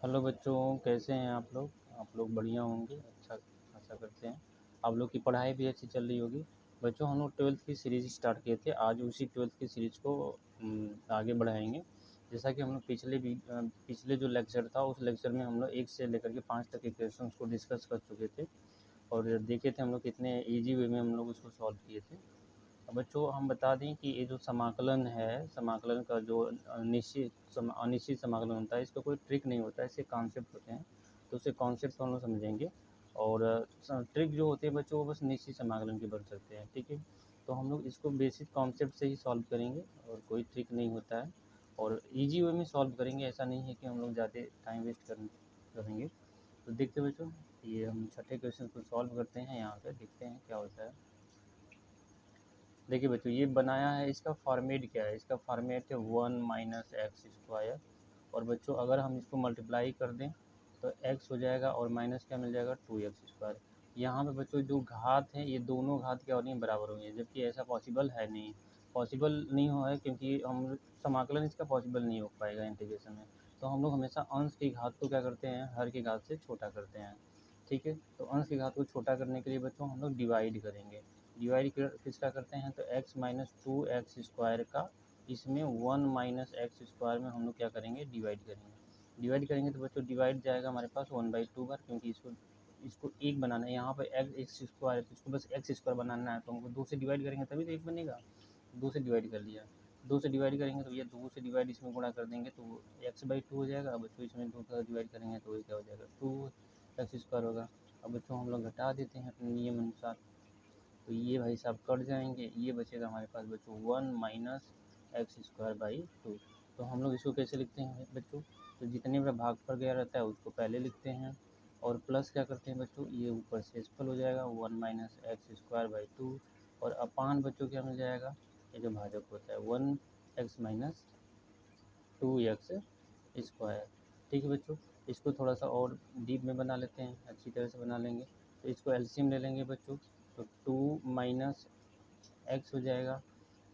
Hello बच्चों, कैसे हैं आप लोग? आप लोग बढ़िया होंगे, अच्छा आशा करते हैं। आप लोग की पढ़ाई भी अच्छी चल रही होगी। बच्चों, हम लोग 12th की सीरीज़ स्टार्ट किए थे। आज उसी 12th की सीरीज़ को आगे बढ़ाएंगे। जैसा कि हम लोग पिछले जो लेक्चर था, उस लेक्चर में हम लोग 1 से लेकर के 5 तक के क्वेश्चंस को डिस्कस कर चुके थे और देखे थे हम लोग कितने ईजी वे में हम लोग उसको सॉल्व किए थे। बच्चों, हम बता दें कि ये जो समाकलन है, समाकलन का जो अनिश्चित समाकलन होता है, इसका कोई ट्रिक नहीं होता है, इसके कॉन्सेप्ट होते हैं। तो उसके कॉन्सेप्ट हम लोग समझेंगे और ट्रिक जो होती है बच्चों, वो बस निश्चित समाकलन के बन सकते हैं। ठीक है, तो हम लोग इसको बेसिक कॉन्सेप्ट से ही सॉल्व करेंगे और कोई ट्रिक नहीं होता है और ईजी वे में सॉल्व करेंगे। ऐसा नहीं है कि हम लोग ज़्यादा टाइम वेस्ट करेंगे। तो देखते बच्चों, ये हम छठे क्वेश्चन को सॉल्व करते हैं। यहाँ पे देखते हैं क्या होता है। देखिए बच्चों, ये बनाया है, इसका फॉर्मेट क्या है? इसका फॉर्मेट है 1 माइनस एक्स स्क्वायर। और बच्चों, अगर हम इसको मल्टीप्लाई कर दें तो x हो जाएगा और माइनस क्या मिल जाएगा, 2x स्क्वायर। यहाँ पे बच्चों जो घात हैं, ये दोनों घात क्या हो रही हैं, बराबर होंगे, जबकि ऐसा पॉसिबल है नहीं। पॉसिबल नहीं हो है क्योंकि हम समाकलन इसका पॉसिबल नहीं हो पाएगा इंटीग्रेशन में। तो हम लोग हमेशा अंश की घात को क्या करते हैं, हर की घात से छोटा करते हैं। ठीक है, तो अंश की घात को छोटा करने के लिए बच्चों हम लोग डिवाइड करेंगे। डिवाइड किसका करते हैं, तो x माइनस 2x स्क्वायर का इसमें 1 माइनस एक्स स्क्वायर में हम लोग क्या करेंगे, डिवाइड करेंगे। डिवाइड करेंगे तो बच्चों डिवाइड जाएगा हमारे पास 1/2 बार, क्योंकि इसको एक बनाना है। यहाँ पर एक्स स्क्वायर है तो इसको बस एक्स स्क्वायर बनाना है, तो हमको 2 से डिवाइड करेंगे तभी तो एक बनेगा। 2 से डिवाइड कर लिया, 2 से डिवाइड करेंगे तो ये 2 से डिवाइड इसमें गुणा कर देंगे तो x/2 हो जाएगा। अब बच्चों इसमें 2 का डिवाइड करेंगे तो ये क्या हो जाएगा, 2x स्क्वायर होगा। अब बच्चों हम लोग घटा देते हैं अपने नियम अनुसार, तो ये भाई साहब कट जाएंगे। ये बचेगा हमारे पास बच्चों 1 माइनस एक्स स्क्वायर बाई 2। तो हम लोग इसको कैसे लिखते हैं बच्चों, तो जितने बार भागफल गया रहता है उसको पहले लिखते हैं और प्लस क्या करते हैं बच्चों, ये ऊपर से इसफल हो जाएगा 1 माइनस एक्स स्क्वायर बाई 2 और अपान बच्चों क्या मिल जाएगा, ये जो भाजक होता है 1x माइनस 2x स्क्वायर। ठीक है बच्चों, इसको थोड़ा सा और डीप में बना लेते हैं, अच्छी तरह से बना लेंगे। तो इसको एलसीएम ले लेंगे बच्चों, तो 2 माइनस एक्स हो जाएगा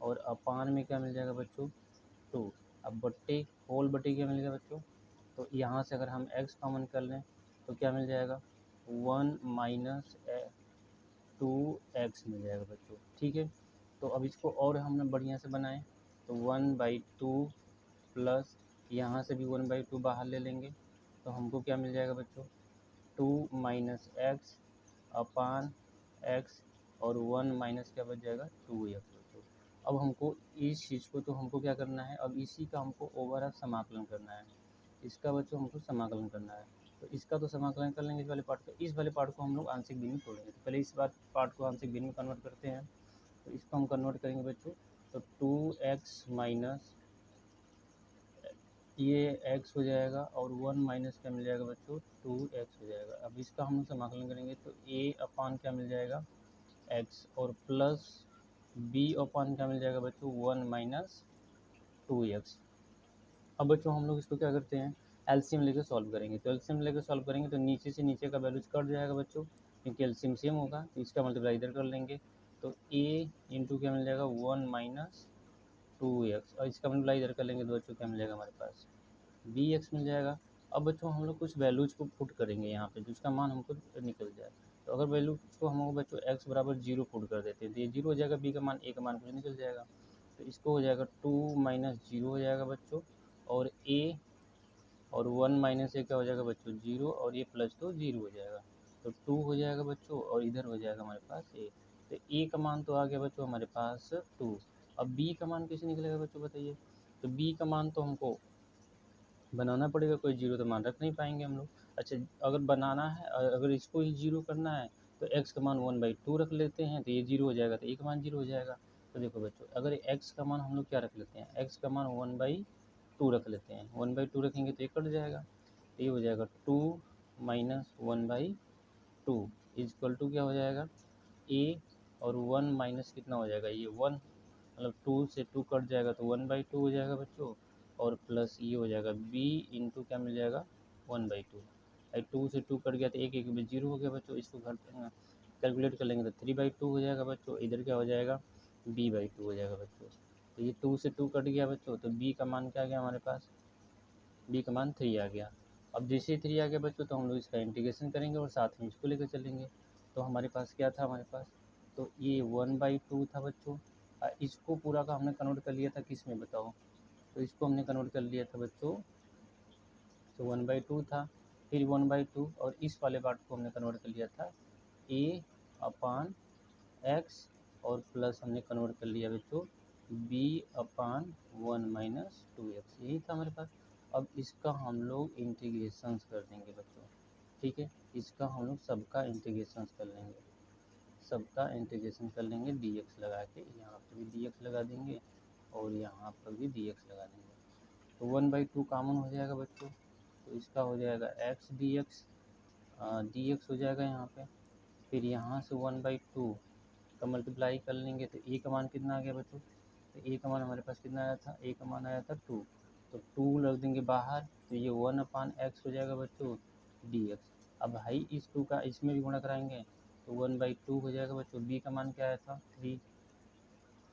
और अपान में क्या मिल जाएगा बच्चों, 2। अब बट्टे होल बट्टे क्या मिल गया बच्चों, तो यहाँ से अगर हम x कॉमन कर लें तो क्या मिल जाएगा, 1 माइनस 2x मिल जाएगा बच्चों। ठीक है, तो अब इसको और हमने बढ़िया से बनाएं, तो 1/2 प्लस यहाँ से भी 1/2 बाहर ले लेंगे तो हमको क्या मिल जाएगा बच्चों, 2 माइनस एक्स अपान एक्स और 1 माइनस क्या बच जाएगा, 2x। अब हमको इस चीज़ को तो हमको क्या करना है, अब इसी का हमको ओवरऑल समाकलन करना है। इसका बच्चों हमको समाकलन करना है, तो इसका तो समाकलन कर लेंगे इस वाले पार्ट का। इस वाले पार्ट को हम लोग आंशिक भिन्न में तोड़ेंगे, तो पहले इस बात पार्ट को आंशिक भिन्न में कन्वर्ट करते हैं। तो इसको हम कन्वर्ट करेंगे बच्चों, तो 2x माइनस ये x हो जाएगा और 1 माइनस क्या मिल जाएगा बच्चों, 2x हो जाएगा। अब इसका हम समाकलन करेंगे तो a अपान क्या मिल जाएगा, x और प्लस b अपान क्या मिल जाएगा बच्चों, 1 माइनस 2x। अब बच्चों हम लोग इसको क्या करते हैं, एलसीएम लेकर सॉल्व करेंगे। तो एलसीएम लेकर सॉल्व करेंगे तो नीचे से नीचे का वैल्यूज कट जाएगा बच्चों, क्योंकि एलसीएम सेम होगा, तो इसका मल्टीप्लाई इधर कर लेंगे तो a इंटू क्या मिल जाएगा, 1 माइनस 2x और इसका मल्टीप्लाई इधर कर लेंगे तो बच्चों क्या मिल जाएगा हमारे पास, bx मिल जाएगा। अब बच्चों हम लोग कुछ वैल्यूज को पुट करेंगे यहाँ पे जिसका मान हमको निकल जाए। तो अगर वैल्यू को हम बच्चों x बराबर 0 पुट कर देते हैं तो ये 0 हो जाएगा, b का मान a का मान कुछ निकल जाएगा। तो इसको हो जाएगा 2 माइनस 0 हो जाएगा बच्चों और a और 1 माइनस a क्या हो जाएगा बच्चों, 0 और ये प्लस तो 0 हो जाएगा। तो 2 हो जाएगा बच्चों और इधर हो जाएगा हमारे पास a। तो a का मान तो आ गया बच्चों हमारे पास 2। अब b का मान कैसे निकलेगा बच्चों बताइए, तो b का मान तो हमको बनाना पड़ेगा, कोई जीरो तो मान रख नहीं पाएंगे हम लोग। अच्छा, अगर बनाना है, अगर इसको ही जीरो करना है तो x का मान 1/2 रख लेते हैं तो ये जीरो हो जाएगा, तो a का मान जीरो हो जाएगा। तो देखो बच्चों, अगर x का मान हम लोग क्या रख लेते हैं, x का मान 1/2 रख लेते हैं, 1/2 रखेंगे तो ये कट जाएगा, तो ये हो जाएगा 2 माइनस 1/2 इजक्वल टू क्या हो जाएगा, a और 1 माइनस कितना हो जाएगा, ये 1, मतलब 2 से 2 कट जाएगा तो 1/2 हो जाएगा बच्चों और प्लस ये हो जाएगा b इंटू क्या मिल जाएगा, 1/2। 2 से 2 कट गया तो एक एक में जीरो हो गया बच्चों, इसको घर कैलकुलेट कर लेंगे तो 3/2 हो जाएगा बच्चों। इधर क्या हो जाएगा, b/2 हो जाएगा बच्चों। तो ये 2 से 2 कट गया बच्चों, तो b का मान क्या आ गया हमारे पास, b का मान 3 आ गया। अब जैसे ही 3 आ गया बच्चों तो हम लोग इसका इंटीग्रेशन करेंगे और साथ में इसको लेकर चलेंगे। तो हमारे पास क्या था हमारे पास, तो ये 1/2 था बच्चों। इसको पूरा का हमने कन्वर्ट कर लिया था किस में बताओ, तो इसको हमने कन्वर्ट कर लिया था बच्चों, तो 1/2 था, फिर 1/2 और इस वाले पार्ट को हमने कन्वर्ट कर लिया था a/x और प्लस हमने कन्वर्ट कर लिया बच्चों b/1 - 2x, यही था हमारे पास। अब इसका हम लोग इंटीग्रेशंस कर देंगे बच्चों, ठीक है, इसका हम लोग सबका इंटीग्रेशंस कर लेंगे, सबका इंटीग्रेशन कर लेंगे dx लगा के, यहाँ पर भी dx लगा देंगे और यहाँ पर भी dx लगा देंगे। तो 1/2 कॉमन हो जाएगा बच्चों, तो इसका हो जाएगा x dx, dx हो जाएगा यहाँ पे। फिर यहाँ से 1/2 का मल्टीप्लाई कर लेंगे तो a का मान कितना आ गया बच्चों, तो a का मान हमारे पास कितना आया था, a का मान आया था 2, तो 2 रख देंगे बाहर, तो ये 1/x हो जाएगा बच्चों dx। अब भाई इस 2 का इसमें भी गुणा कराएंगे तो 1/2 हो जाएगा बच्चों, b का मान क्या आया था 3,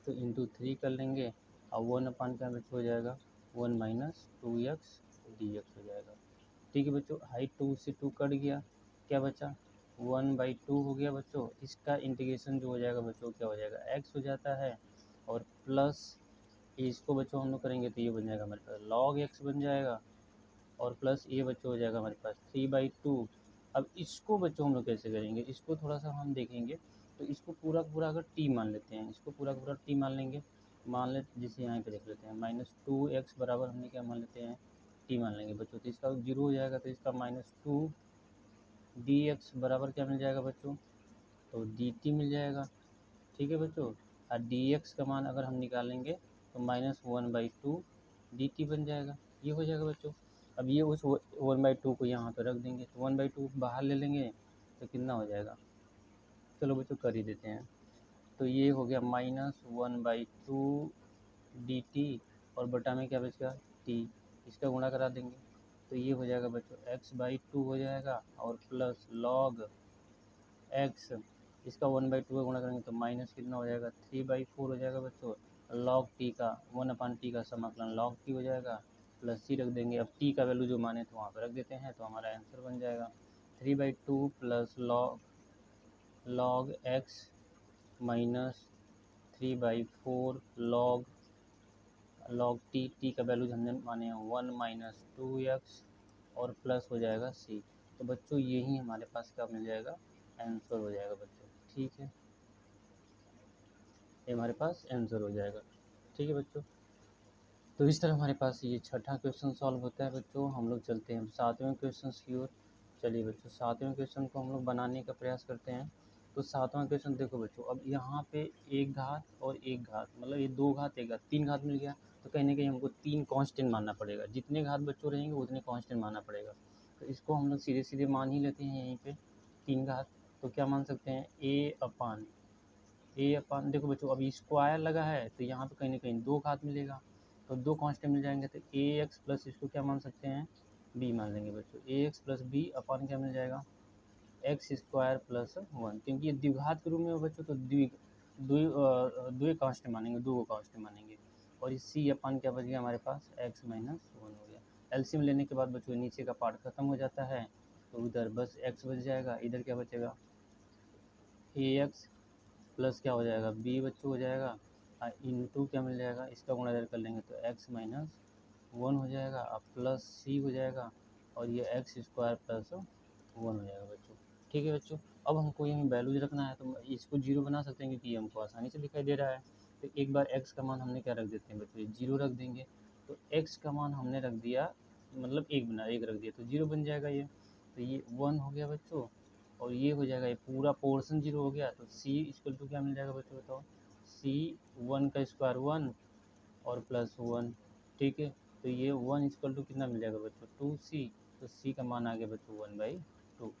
तो इंटू 3 कर लेंगे और 1 क्या बच्चों हो जाएगा 1 - 2x dx हो जाएगा। ठीक है बच्चों, हाई 2 से 2 कट गया, क्या बचा 1/2 हो गया बच्चों। इसका इंटीग्रेशन जो हो जाएगा बच्चों क्या हो जाएगा x हो जाता है, और प्लस इसको बच्चों हम लोग करेंगे तो ये बन जाएगा हमारे पास log x बन जाएगा, और प्लस ये बच्चों हो जाएगा हमारे पास 3/2। अब इसको बच्चों हम लोग कैसे करेंगे, इसको थोड़ा सा हम देखेंगे, तो इसको पूरा का पूरा अगर t मान लेते हैं, इसको पूरा का पूरा t मान लेंगे, मान ले जैसे यहाँ पे देख लेते हैं -2x बराबर हमने क्या मान लेते हैं t मान लेंगे बच्चों, तो इसका 0 हो जाएगा, तो इसका -2 dx बराबर क्या मिल जाएगा बच्चों, तो dt मिल जाएगा। ठीक है बच्चों, और dx का मान अगर हम निकालेंगे तो -1/2 dt बन जाएगा, ये हो जाएगा बच्चों। अब ये उस 1/2 को यहाँ पे रख देंगे, तो 1/2 बाहर ले लेंगे तो कितना हो जाएगा, चलो बच्चों कर ही देते हैं। तो ये हो गया -1/2 dt, और बटा में क्या बचेगा t, इसका गुणा करा देंगे तो ये हो जाएगा बच्चों x/2 हो जाएगा, और प्लस log x, इसका 1/2 का गुणा करेंगे तो माइनस कितना हो जाएगा 3/4 हो जाएगा बच्चों, log t का 1/t का समाकलन log t हो जाएगा, प्लस c रख देंगे। अब t का वैल्यू जो माने तो वहाँ पर रख देते हैं, तो हमारा आंसर बन जाएगा 3/2 plus log x minus 3/4 log t का वैल्यू हमने माने 1 - 2x, और प्लस हो जाएगा c। तो बच्चों यही हमारे पास क्या मिल जाएगा, आंसर हो जाएगा बच्चों। ठीक है, ये हमारे पास आंसर हो जाएगा। ठीक है बच्चों, तो इस तरह हमारे पास ये छठा क्वेश्चन सॉल्व होता है बच्चों। हम लोग चलते हैं 7वें क्वेश्चन की ओर। चलिए बच्चों 7वें क्वेश्चन को हम लोग बनाने का प्रयास करते हैं। तो 7वां क्वेश्चन देखो बच्चों, अब यहाँ पे एक घात और एक घात, मतलब ये 2 घात एक घात 3 घात मिल गया, तो कहीं ना कहीं हमको 3 कांस्टेंट मानना पड़ेगा, जितने घात बच्चों रहेंगे उतने कांस्टेंट मानना पड़ेगा। तो इसको हम लोग सीधे सीधे मान ही लेते हैं यहीं पे 3 घात, तो क्या मान सकते हैं a/, देखो बच्चों अभी स्क्वायर लगा है तो यहाँ पे कहीं ना कहीं 2 घात मिलेगा, तो 2 कांस्टेंट मिल जाएंगे, तो ax प्लस इसको क्या मान सकते हैं b मान लेंगे बच्चों, ax प्लस b अपन क्या मिल जाएगा x² प्लस 1, क्योंकि ये द्विघात के रूप में हो बच्चों, तो द्वि कांस्टेंट मानेंगे, 2 कांस्टेंट मानेंगे, और इस c अपन क्या बच गया हमारे पास x - 1 हो गया। एलसीएम लेने के बाद बच्चों नीचे का पार्ट खत्म हो जाता है, तो उधर बस x बच जाएगा, इधर क्या बचेगा ax प्लस क्या हो जाएगा b बच्चों हो जाएगा, इंटू क्या मिल जाएगा, इसका गुणा इधर कर लेंगे तो x - 1 हो जाएगा, अब प्लस c हो जाएगा, और ये x² प्लस 1 हो जाएगा बच्चों। ठीक है बच्चों, अब हमको यहीं वैल्यूज रखना है, तो इसको 0 बना सकते हैं क्योंकि ये हमको आसानी से दिखाई दे रहा है। तो एक बार x का मान हमने क्या रख देते हैं बच्चों, 0 रख देंगे, तो x का मान हमने रख दिया, मतलब 1 रख दिया तो 0 बन जाएगा ये, तो ये 1 हो गया बच्चों, और ये हो जाएगा, ये पूरा पोर्शन 0 हो गया, तो c इक्वल टू क्या मिल जाएगा बच्चों बताओ, c 1 का स्क्वायर 1 और प्लस 1। ठीक है, तो ये 1 इक्वल टू कितना मिल जाएगा बच्चों 2c, तो c का मान आ गया बच्चों 1/2, तो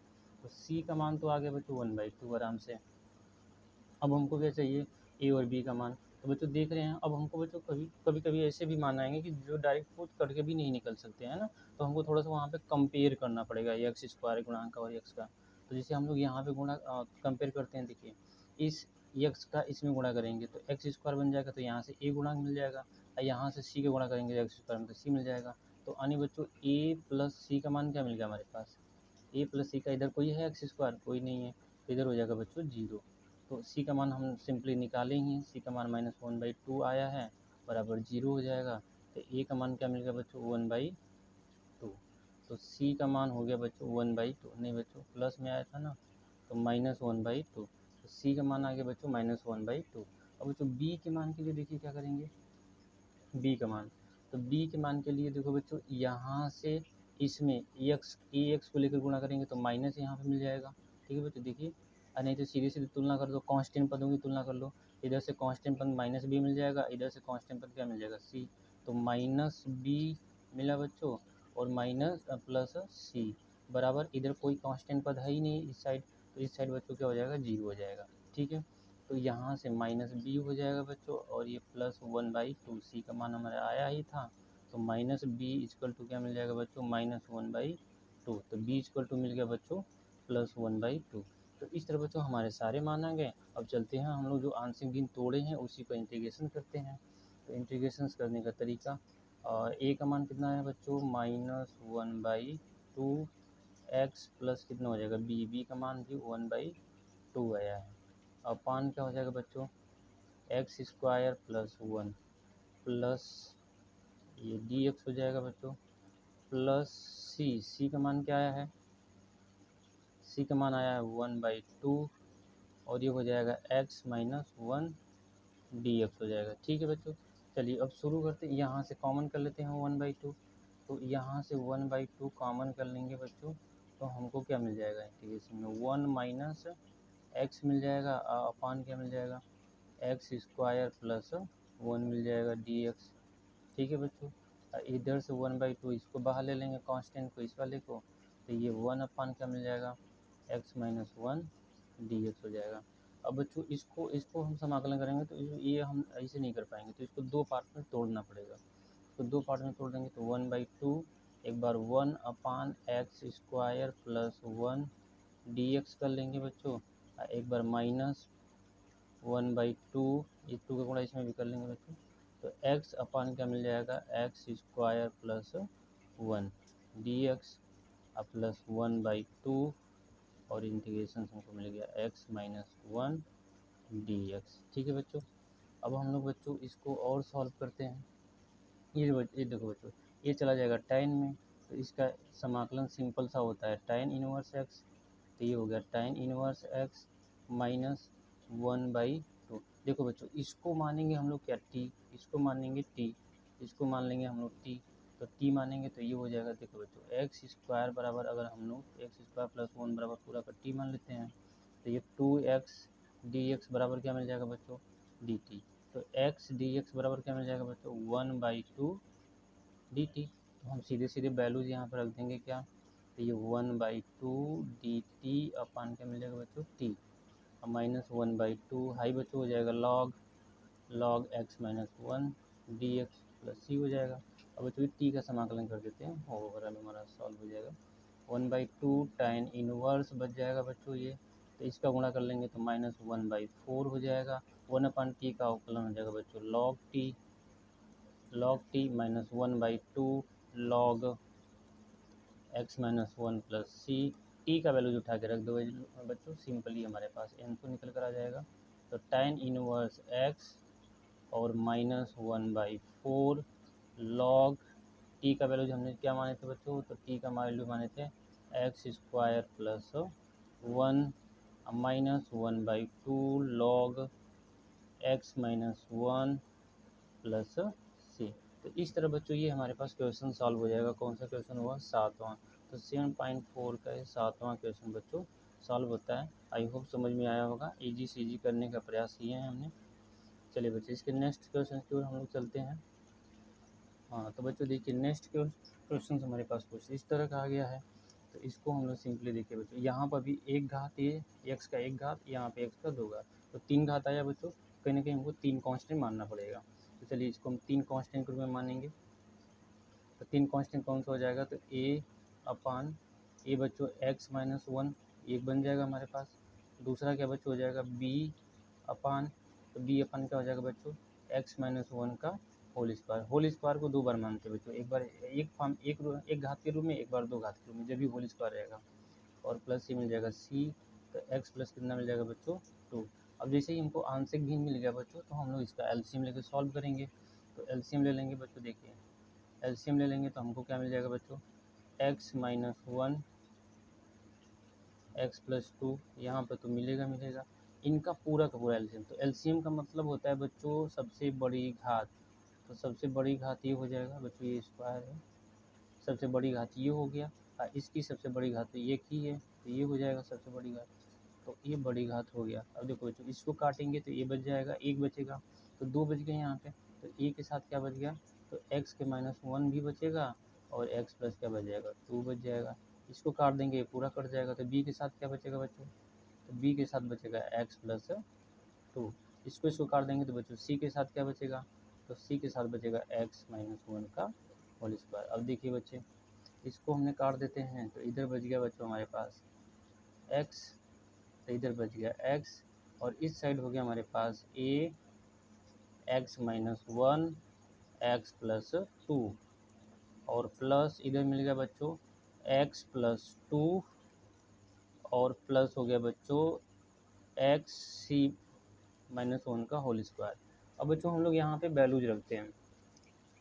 c का मान तो आ गया बच्चों 1/2 आराम से। अब हमको क्या चाहिए a और b का मान, तो बच्चों देख रहे हैं, अब हमको बच्चों कभी कभी ऐसे भी मान आएंगे कि जो डायरेक्ट खुद करके भी नहीं निकल सकते हैं ना, तो हमको थोड़ा सा वहाँ पे कंपेयर करना पड़ेगा x² गुणांक का और x का। तो जैसे हम लोग यहाँ पे कंपेयर करते हैं, देखिए इस x का इसमें गुणा करेंगे तो x² बन जाएगा, तो यहाँ से a गुणांक मिल जाएगा, और यहाँ से c का गुणा करेंगे तो x² में तो c मिल जाएगा। तो आने बच्चों ए प्लस सी का मान क्या मिल गया हमारे पास, ए प्लस सी का इधर कोई है एक्स स्क्वायर, कोई नहीं है, तो इधर हो जाएगा बच्चों 0। तो सी का मान हम सिंपली निकाले ही हैं, सी का मान -1/2 आया है बराबर 0 हो जाएगा। तो ए का मान क्या मिल गया बच्चों 1/2। तो सी का मान हो गया बच्चों 1/2, नहीं बच्चों प्लस में आया था ना, तो -1/2। तो सी का मान आ गया बच्चों -1/2। अब बच्चों बी के मान के लिए देखिए क्या करेंगे, बी का मान, तो बी के मान के लिए देखो बच्चों यहाँ से इसमें एक्स को लेकर गुणा करेंगे तो माइनस यहाँ पे मिल जाएगा। ठीक है बच्चों, देखिए नहीं तो सीधे सीधे तुलना कर दो, कांस्टेंट पदों की तुलना कर लो, इधर से कांस्टेंट पद माइनस बी मिल जाएगा, इधर से कांस्टेंट पद क्या मिल जाएगा सी, तो माइनस बी मिला बच्चों और माइनस प्लस सी बराबर, इधर कोई कांस्टेंट पद है ही नहीं इस साइड, तो इस साइड बच्चों क्या हो जाएगा 0 हो जाएगा। ठीक है, तो यहाँ से माइनस बी हो जाएगा बच्चों और ये +1/2, सी का मान हमारा आया ही था, तो माइनस बी इक्वल टू क्या मिल जाएगा बच्चों -1/2। तो बी इक्वल टू मिल गया बच्चों +1/2। तो इस तरह बच्चों हमारे सारे मान आ गए। अब चलते हैं हम लोग जो आंशिक भिन्न तोड़े हैं उसी का इंटीग्रेशन करते हैं। तो इंटीग्रेशन करने का तरीका, ए का मान कितना है बच्चों -1/2 एक्स प्लस कितना हो जाएगा बी का मान भी 1/2 आया है। अपान क्या हो जाएगा बच्चों x² + 1 प्लस ये dx हो जाएगा बच्चों प्लस सी का मान क्या आया है, सी का मान आया है 1/2 और ये हो जाएगा x - 1 dx हो जाएगा। ठीक है बच्चों, चलिए अब शुरू करते हैं, यहाँ से कॉमन कर लेते हैं 1/2, तो यहाँ से 1/2 कॉमन कर लेंगे बच्चों, तो हमको क्या मिल जाएगा इंटीग्रेशन में 1 - x मिल जाएगा, अपान क्या मिल जाएगा x² + 1 मिल जाएगा dx। ठीक है बच्चों, इधर से 1/2 इसको बाहर ले लेंगे कांस्टेंट को, इस वाले को, तो ये 1 क्या मिल जाएगा x - 1 dx हो जाएगा। अब बच्चों इसको हम समाकलन करेंगे तो ये हम ऐसे नहीं कर पाएंगे, तो इसको दो पार्ट में तोड़ना पड़ेगा। तो दो पार्ट में तोड़ देंगे तो 1/2 एक बार 1/x² + 1 dx कर लेंगे बच्चों, एक बार -1/2 ये 2 का गुणा इसमें भी कर लेंगे बच्चों, तो x अपान क्या मिल जाएगा x² + 1 dx प्लस 1/2 और इंटीग्रेशन हमको मिल गया x - 1 dx। ठीक है बच्चों, अब हम लोग बच्चों इसको और सॉल्व करते हैं। ये देखो बच्चों, ये चला जाएगा tan में, तो इसका समाकलन सिंपल सा होता है tan इनवर्स x, तो ये हो गया tan इनवर्स x माइनस 1/2। देखो बच्चों इसको मानेंगे हम लोग क्या t, इसको मानेंगे t, इसको मान लेंगे हम लोग t, तो t मानेंगे तो ये हो जाएगा, देखो बच्चों x² बराबर, अगर हम लोग x² + 1 बराबर पूरा का t मान लेते हैं, तो ये 2x dx बराबर क्या मिल जाएगा बच्चों dt। तो x dx बराबर क्या मिल जाएगा बच्चों 1/2 dt। तो हम सीधे सीधे वैल्यूज यहाँ पर रख देंगे क्या, तो ये 1/2 dt अपान क्या मिल जाएगा बच्चों t, और -1/2 हाई बच्चों हो जाएगा log x - 1 dx plus c हो जाएगा। अब बच्चों t का समाकलन कर देते हैं, ओवरऑल हमारा सॉल्व हो जाएगा। 1/2 tan इनवर्स बच जाएगा बच्चों ये, तो इसका गुणा कर लेंगे तो -1/4 हो जाएगा। 1/t का अवकलन हो जाएगा बच्चों log t -1/2 log x - 1 plus c, t का वैल्यूज उठा के रख दो बच्चों, सिंपली हमारे पास आंसर निकल कर आ जाएगा। तो tan इनवर्स x और -1/4 log t का वैल्यूज हमने क्या माने थे बच्चों, तो t का वैल्यू माने थे x² + 1 -1/2 log x - 1 plus c। तो इस तरह बच्चों ये हमारे पास क्वेश्चन सॉल्व हो जाएगा। कौन सा क्वेश्चन हुआ 7वां, तो 7.4 का 7वां क्वेश्चन बच्चों सॉल्व होता है। आई होप समझ में आया होगा, इजी से इजी करने का प्रयास किए हैं हमने। चलिए बच्चे इसके नेक्स्ट क्वेश्चन की ओर हम लोग चलते हैं। हाँ तो बच्चों देखिए नेक्स्ट क्वेश्चन हमारे पास कुछ इस तरह का आ गया है। तो इसको हम लोग सिंपली देखिए बच्चों, यहाँ पर भी एक घात, ये x का एक घात, यहाँ पे x का 2 घात, तो 3 घात आया बच्चों, कहीं ना कहीं हमको 3 कांस्टेंट मानना पड़ेगा। तो चलिए इसको हम 3 कांस्टेंट के रूप में मानेंगे। तो 3 कांस्टेंट कौन सा हो जाएगा, तो a अपान ए बच्चों x - 1 एक बन जाएगा हमारे पास। दूसरा क्या बच्चों हो जाएगा b अपान, तो b अपान क्या हो जाएगा बच्चों x - 1 का होल स्क्वायर को 2 बार मानते हैं बच्चों, एक बार एक घात के रूप में, एक बार 2 घात के रूप में, जब भी होल स्क्वायर रहेगा। और प्लस ये मिल जाएगा सी, तो एक्स प्लस कितना मिल जाएगा बच्चों 2। अब जैसे ही हमको आंशिक भिन्न मिल गया बच्चों, तो हम लोग इसका एलसीएम लेकर सॉल्व करेंगे। तो एलसीएम ले लेंगे बच्चों, देखिए एलसीएम ले लेंगे तो हमको क्या मिल जाएगा बच्चों, x - 1 x + 2, यहाँ पर तो मिलेगा इनका पूरा का पूरा एलसीएम। तो एलसीएम का मतलब होता है बच्चों सबसे बड़ी घात। तो सबसे बड़ी घात ये हो जाएगा बच्चों, ये स्क्वायर है, सबसे बड़ी घात ये हो गया, और इसकी सबसे बड़ी घात तो ये की है, तो ये हो जाएगा सबसे बड़ी घात। तो ये बड़ी घात हो गया। अब देखो बच्चों, इसको काटेंगे तो ये बच जाएगा, एक बचेगा, तो 2 बच गए यहाँ पे। तो ए के साथ क्या बच गया, तो x के -1 भी बचेगा, और x प्लस क्या बच जाएगा 2 बच जाएगा। इसको काट देंगे, ये पूरा कट जाएगा। तो b के साथ क्या बचेगा बच्चों, तो b के साथ बचेगा x + 2। इसको काट देंगे तो बच्चों c के साथ क्या बचेगा, तो c के साथ बचेगा x - 1 का होल स्क्वायर। अब देखिए बच्चे, इसको हमने काट देते हैं, तो इधर बच गया बच्चों हमारे पास x, तो इधर बच गया x, और इस साइड हो गया हमारे पास a x - 1 x + 2, और प्लस इधर मिल गया बच्चों x + 2, और प्लस हो गया बच्चों x c - 1 का होल स्क्वायर। अब बच्चों हम लोग यहाँ पे वैल्यूज रखते हैं,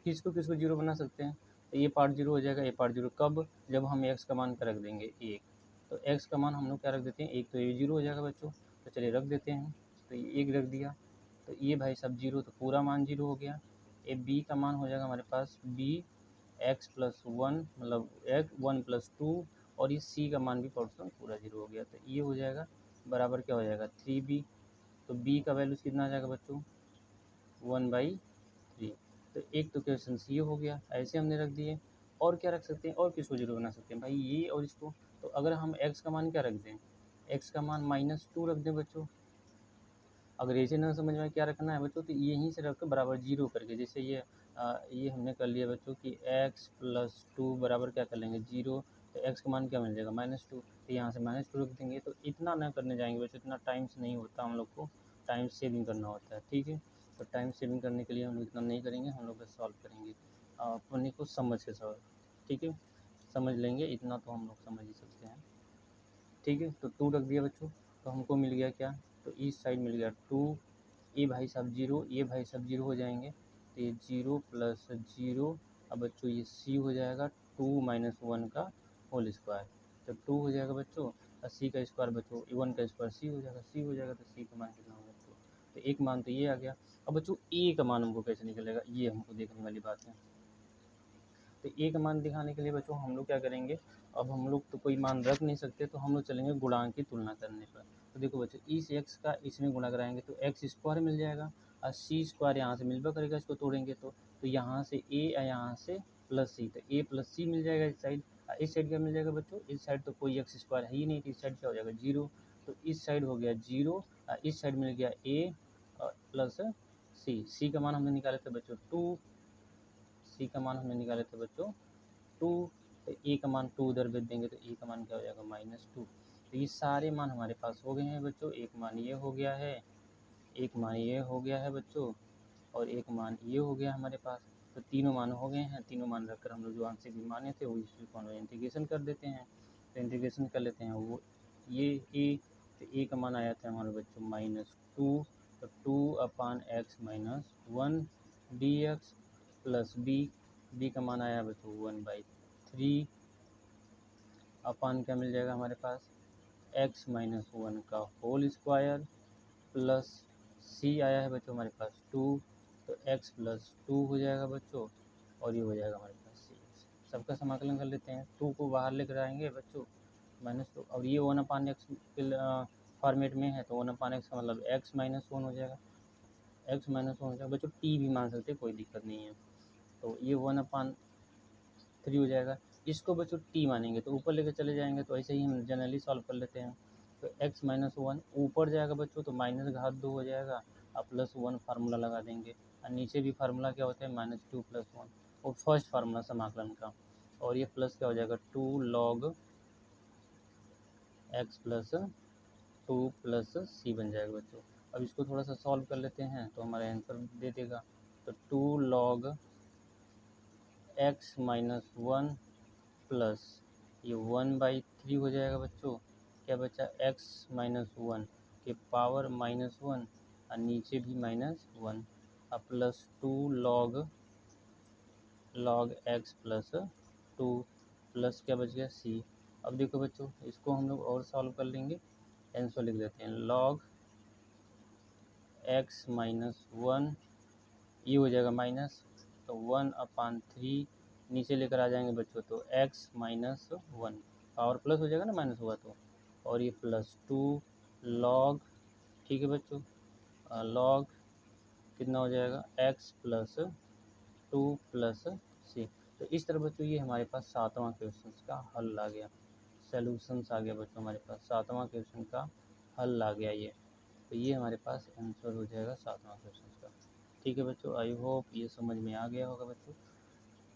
किसको किसको जीरो बना सकते हैं। तो ये पार्ट जीरो हो जाएगा, ये पार्ट जीरो कब, जब हम x का मान क्या रख देंगे 1। तो x का मान हम लोग क्या रख देते हैं 1, तो ये जीरो हो जाएगा बच्चों। तो चलिए रख देते हैं, तो ये 1 रख दिया, तो ये भाई सब जीरो, तो पूरा मान जीरो हो गया। ये b का मान हो जाएगा हमारे पास b x + 1, मतलब 1 + 2, और ये c का मान भी पोर्शन पूरा जीरो हो गया। तो ये हो जाएगा बराबर क्या हो जाएगा 3b। तो b का वैल्यूज कितना आ जाएगा बच्चों 1/3। तो एक तो क्वेश्चन ये हो गया, ऐसे हमने रख दिए। और क्या रख सकते हैं, और किसको जीरो बना सकते हैं भाई, ये और इसको। तो अगर हम x का मान क्या रख दें, x का मान -2 रख दें बच्चों। अगर ऐसे ना समझ में क्या रखना है बच्चों, तो यहीं से रख कर बराबर जीरो करके, जैसे ये हमने कर लिया बच्चों कि x + 2 बराबर क्या कर लेंगे जीरो। तो x का मान क्या मिल जाएगा -2, तो यहाँ से -2 रख देंगे। तो इतना ना करने जाएंगे बच्चों, इतना टाइम से नहीं होता, हम लोग को टाइम सेविंग करना होता है, ठीक है। तो टाइम सेविंग करने के लिए हम लोग इतना नहीं करेंगे, हम लोग बस सॉल्व करेंगे अपने को समझ के सॉल्व, ठीक है। समझ लेंगे, इतना तो हम लोग समझ ही सकते हैं, ठीक है। तो 2 रख दिया बच्चों, तो हमको मिल गया क्या, तो इस साइड मिल गया 2, ये भाई साहब जीरो, ये भाई साहब जीरो हो जाएंगे, तो ये 0 + 0। अब बच्चों ये c हो जाएगा 2 - 1 का होल स्क्वायर। तो 2 हो जाएगा बच्चों, और c का स्क्वायर बच्चों 1 का स्क्वायर c हो जाएगा, c हो जाएगा। तो c का मान कितना होगा बच्चों, तो एक मान तो ये आ गया। अब बच्चों a का मान हमको कैसे निकलेगा, ये हमको देखने वाली बात है। तो a का मान दिखाने के लिए बच्चों हम लोग क्या करेंगे, अब हम लोग तो कोई मान रख नहीं सकते, तो हम लोग चलेंगे गुणांक की तुलना करने पर। तो देखो बच्चों, इस x का इसमें गुणा कराएंगे तो x स्क्वायर मिल जाएगा, और c स्क्वायर यहाँ से मिलवा करेगा, इसको तोड़ेंगे तो यहाँ से a और यहाँ से +c, तो a + c मिल जाएगा इस साइड। इस साइड क्या मिल जाएगा बच्चों, इस साइड तो कोई x स्क्वायर है ही नहीं, तो इस साइड क्या हो जाएगा 0। तो इस साइड हो गया 0, इस साइड मिल गया a प्लस c का मान हमने निकाले थे बच्चों 2, c का मान हमने निकाले थे बच्चों 2। तो a का मान 2 उधर भेज देंगे, तो a का मान क्या हो जाएगा -2। तो ये सारे मान हमारे पास हो गए हैं बच्चों, एक मान ये हो गया है, एक मान ये हो गया है बच्चों, और एक मान ये हो गया हमारे पास। तो तीनों मान हो गए हैं, तीनों मान रखकर हम लोग जो आंसर भी माने थे वो इसको हम लोग इंटीग्रेशन कर देते हैं। तो इंटीग्रेशन कर लेते हैं, वो ये a, तो a का मान आया था हमारे बच्चों -2, तो 2/x - 1 dx प्लस b का मान आया बच्चों 1/3, अपान क्या मिल जाएगा हमारे पास x - 1 का होल स्क्वायर, प्लस c आया है बच्चों हमारे पास 2, तो x + 2 हो जाएगा बच्चों, और ये हो जाएगा हमारे पास c। सबका समाकलन कर लेते हैं, 2 को बाहर लेकर आएंगे बच्चों -2, और ये 1/x फॉर्मेट में है, तो 1/x का मतलब x - 1 हो जाएगा, x - 1 हो जाएगा बच्चों, t भी मान सकते, कोई दिक्कत नहीं है। तो ये 1/3 हो जाएगा। इसको बच्चों t मानेंगे तो ऊपर लेकर चले जाएंगे, तो ऐसे ही हम जनरली सॉल्व कर लेते हैं। तो x - 1 ऊपर जाएगा बच्चों, तो -2 हो जाएगा, और +1 फार्मूला लगा देंगे, और नीचे भी फार्मूला क्या होता है -2 + 1, और फर्स्ट फार्मूला समाकलन का, और ये प्लस क्या हो जाएगा 2 log x + 2 + c बन जाएगा बच्चों। अब इसको थोड़ा सा सॉल्व कर लेते हैं, तो हमारा आंसर दे देगा। तो 2 log x माइनस 1 प्लस ये 1/3 हो जाएगा बच्चों। क्या बचा, x माइनस 1 के पावर माइनस 1 और नीचे भी माइनस 1 और plus 2 log x plus 2 plus क्या बच गया c। अब देखो बच्चों, इसको हम लोग और सॉल्व कर लेंगे। आंसर लिख देते हैं log x माइनस 1, ये हो जाएगा माइनस, तो 1/3 नीचे लेकर आ जाएंगे बच्चों, तो x माइनस 1 पावर प्लस हो जाएगा ना, माइनस हुआ तो, और ये प्लस 2 log, ठीक है बच्चों, log कितना हो जाएगा x प्लस 2 प्लस c। तो इस तरह बच्चों ये हमारे पास 7वां क्वेश्चन का हल आ गया, सॉल्यूशंस आ गया बच्चों, हमारे पास 7वां क्वेश्चन का हल आ गया ये। तो ये हमारे पास आंसर हो जाएगा 7वां क्वेश्चन का। ठीक है बच्चों, आई होप ये समझ में आ गया होगा बच्चों।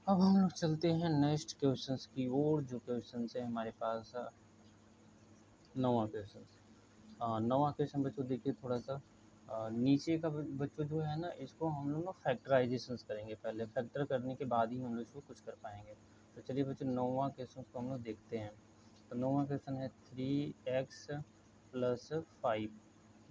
अब हम लोग चलते हैं नेक्स्ट क्वेश्चंस की ओर, जो क्वेश्चन है हमारे पास 9वां क्वेश्चन। 9वां क्वेश्चन बच्चों देखिए, थोड़ा सा नीचे का बच्चों जो है ना, इसको हम लोग ना फैक्टराइजेशन करेंगे, पहले फैक्टर करने के बाद ही हम लोग इसको कुछ कर पाएंगे। तो चलिए बच्चों 9वां क्वेश्चन को हम लोग देखते हैं। तो 9वां क्वेश्चन है 3x प्लस 5।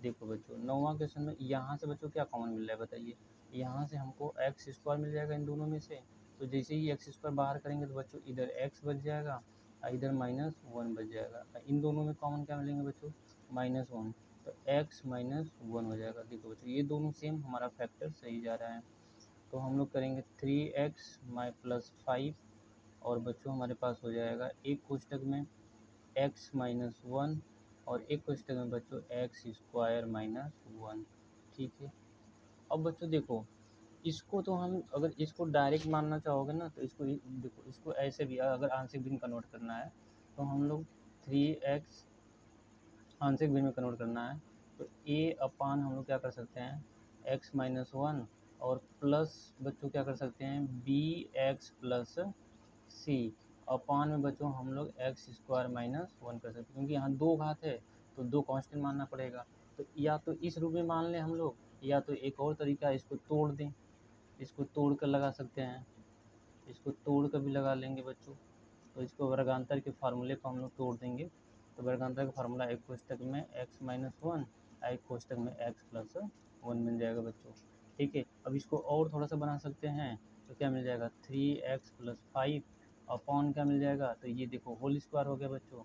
देखो बच्चों 9वां क्वेश्चन में यहाँ से बच्चों क्या कॉमन मिल रहा है बताइए, यहाँ से हमको एक्स स्क्वायर मिल जाएगा इन दोनों में से। तो जैसे ही एक्स स्क्वायर बाहर करेंगे तो बच्चों इधर एक्स बच जाएगा और इधर माइनस 1 बच जाएगा। इन दोनों में कॉमन क्या मिलेंगे बच्चों, माइनस 1, तो x माइनस 1 हो जाएगा। देखो बच्चों ये दोनों सेम, हमारा फैक्टर सही जा रहा है। तो हम लोग करेंगे 3x प्लस 5, और बच्चों हमारे पास हो जाएगा एक कोष्टक में x माइनस 1 और एक कोष्टक में बच्चों एक्स स्क्वायर माइनस 1। ठीक है, अब बच्चों देखो इसको तो हम अगर इसको डायरेक्ट मानना चाहोगे ना, तो इसको देखो, इसको ऐसे भी अगर आंशिक भिन्न कन्वर्ट करना है तो हम लोग 3x आंशिक भिन्न में कन्वर्ट करना है, तो a अपान हम लोग क्या कर सकते हैं x माइनस 1 और प्लस बच्चों क्या कर सकते हैं bx प्लस c अपान में बच्चों हम लोग एक्स स्क्वायर माइनस 1 कर सकते हैं, क्योंकि यहाँ दो घात है तो दो कांस्टेंट मानना पड़ेगा। तो या तो इस रूप में मान लें हम लोग, या तो एक और तरीका इसको तोड़ दें, इसको तोड़ कर लगा सकते हैं, इसको तोड़ कर भी लगा लेंगे बच्चों। तो इसको वर्गांतर के फार्मूले को हम लोग तोड़ देंगे। तो वर्गांतर का फार्मूला एक कोष्टक में x माइनस 1 एक कोष्टक में x प्लस 1 मिल जाएगा बच्चों। ठीक है, अब इसको और थोड़ा सा बना सकते हैं, तो क्या मिल जाएगा 3x प्लस 5 अपॉन क्या मिल जाएगा, तो ये देखो होल स्क्वायर हो गया बच्चों,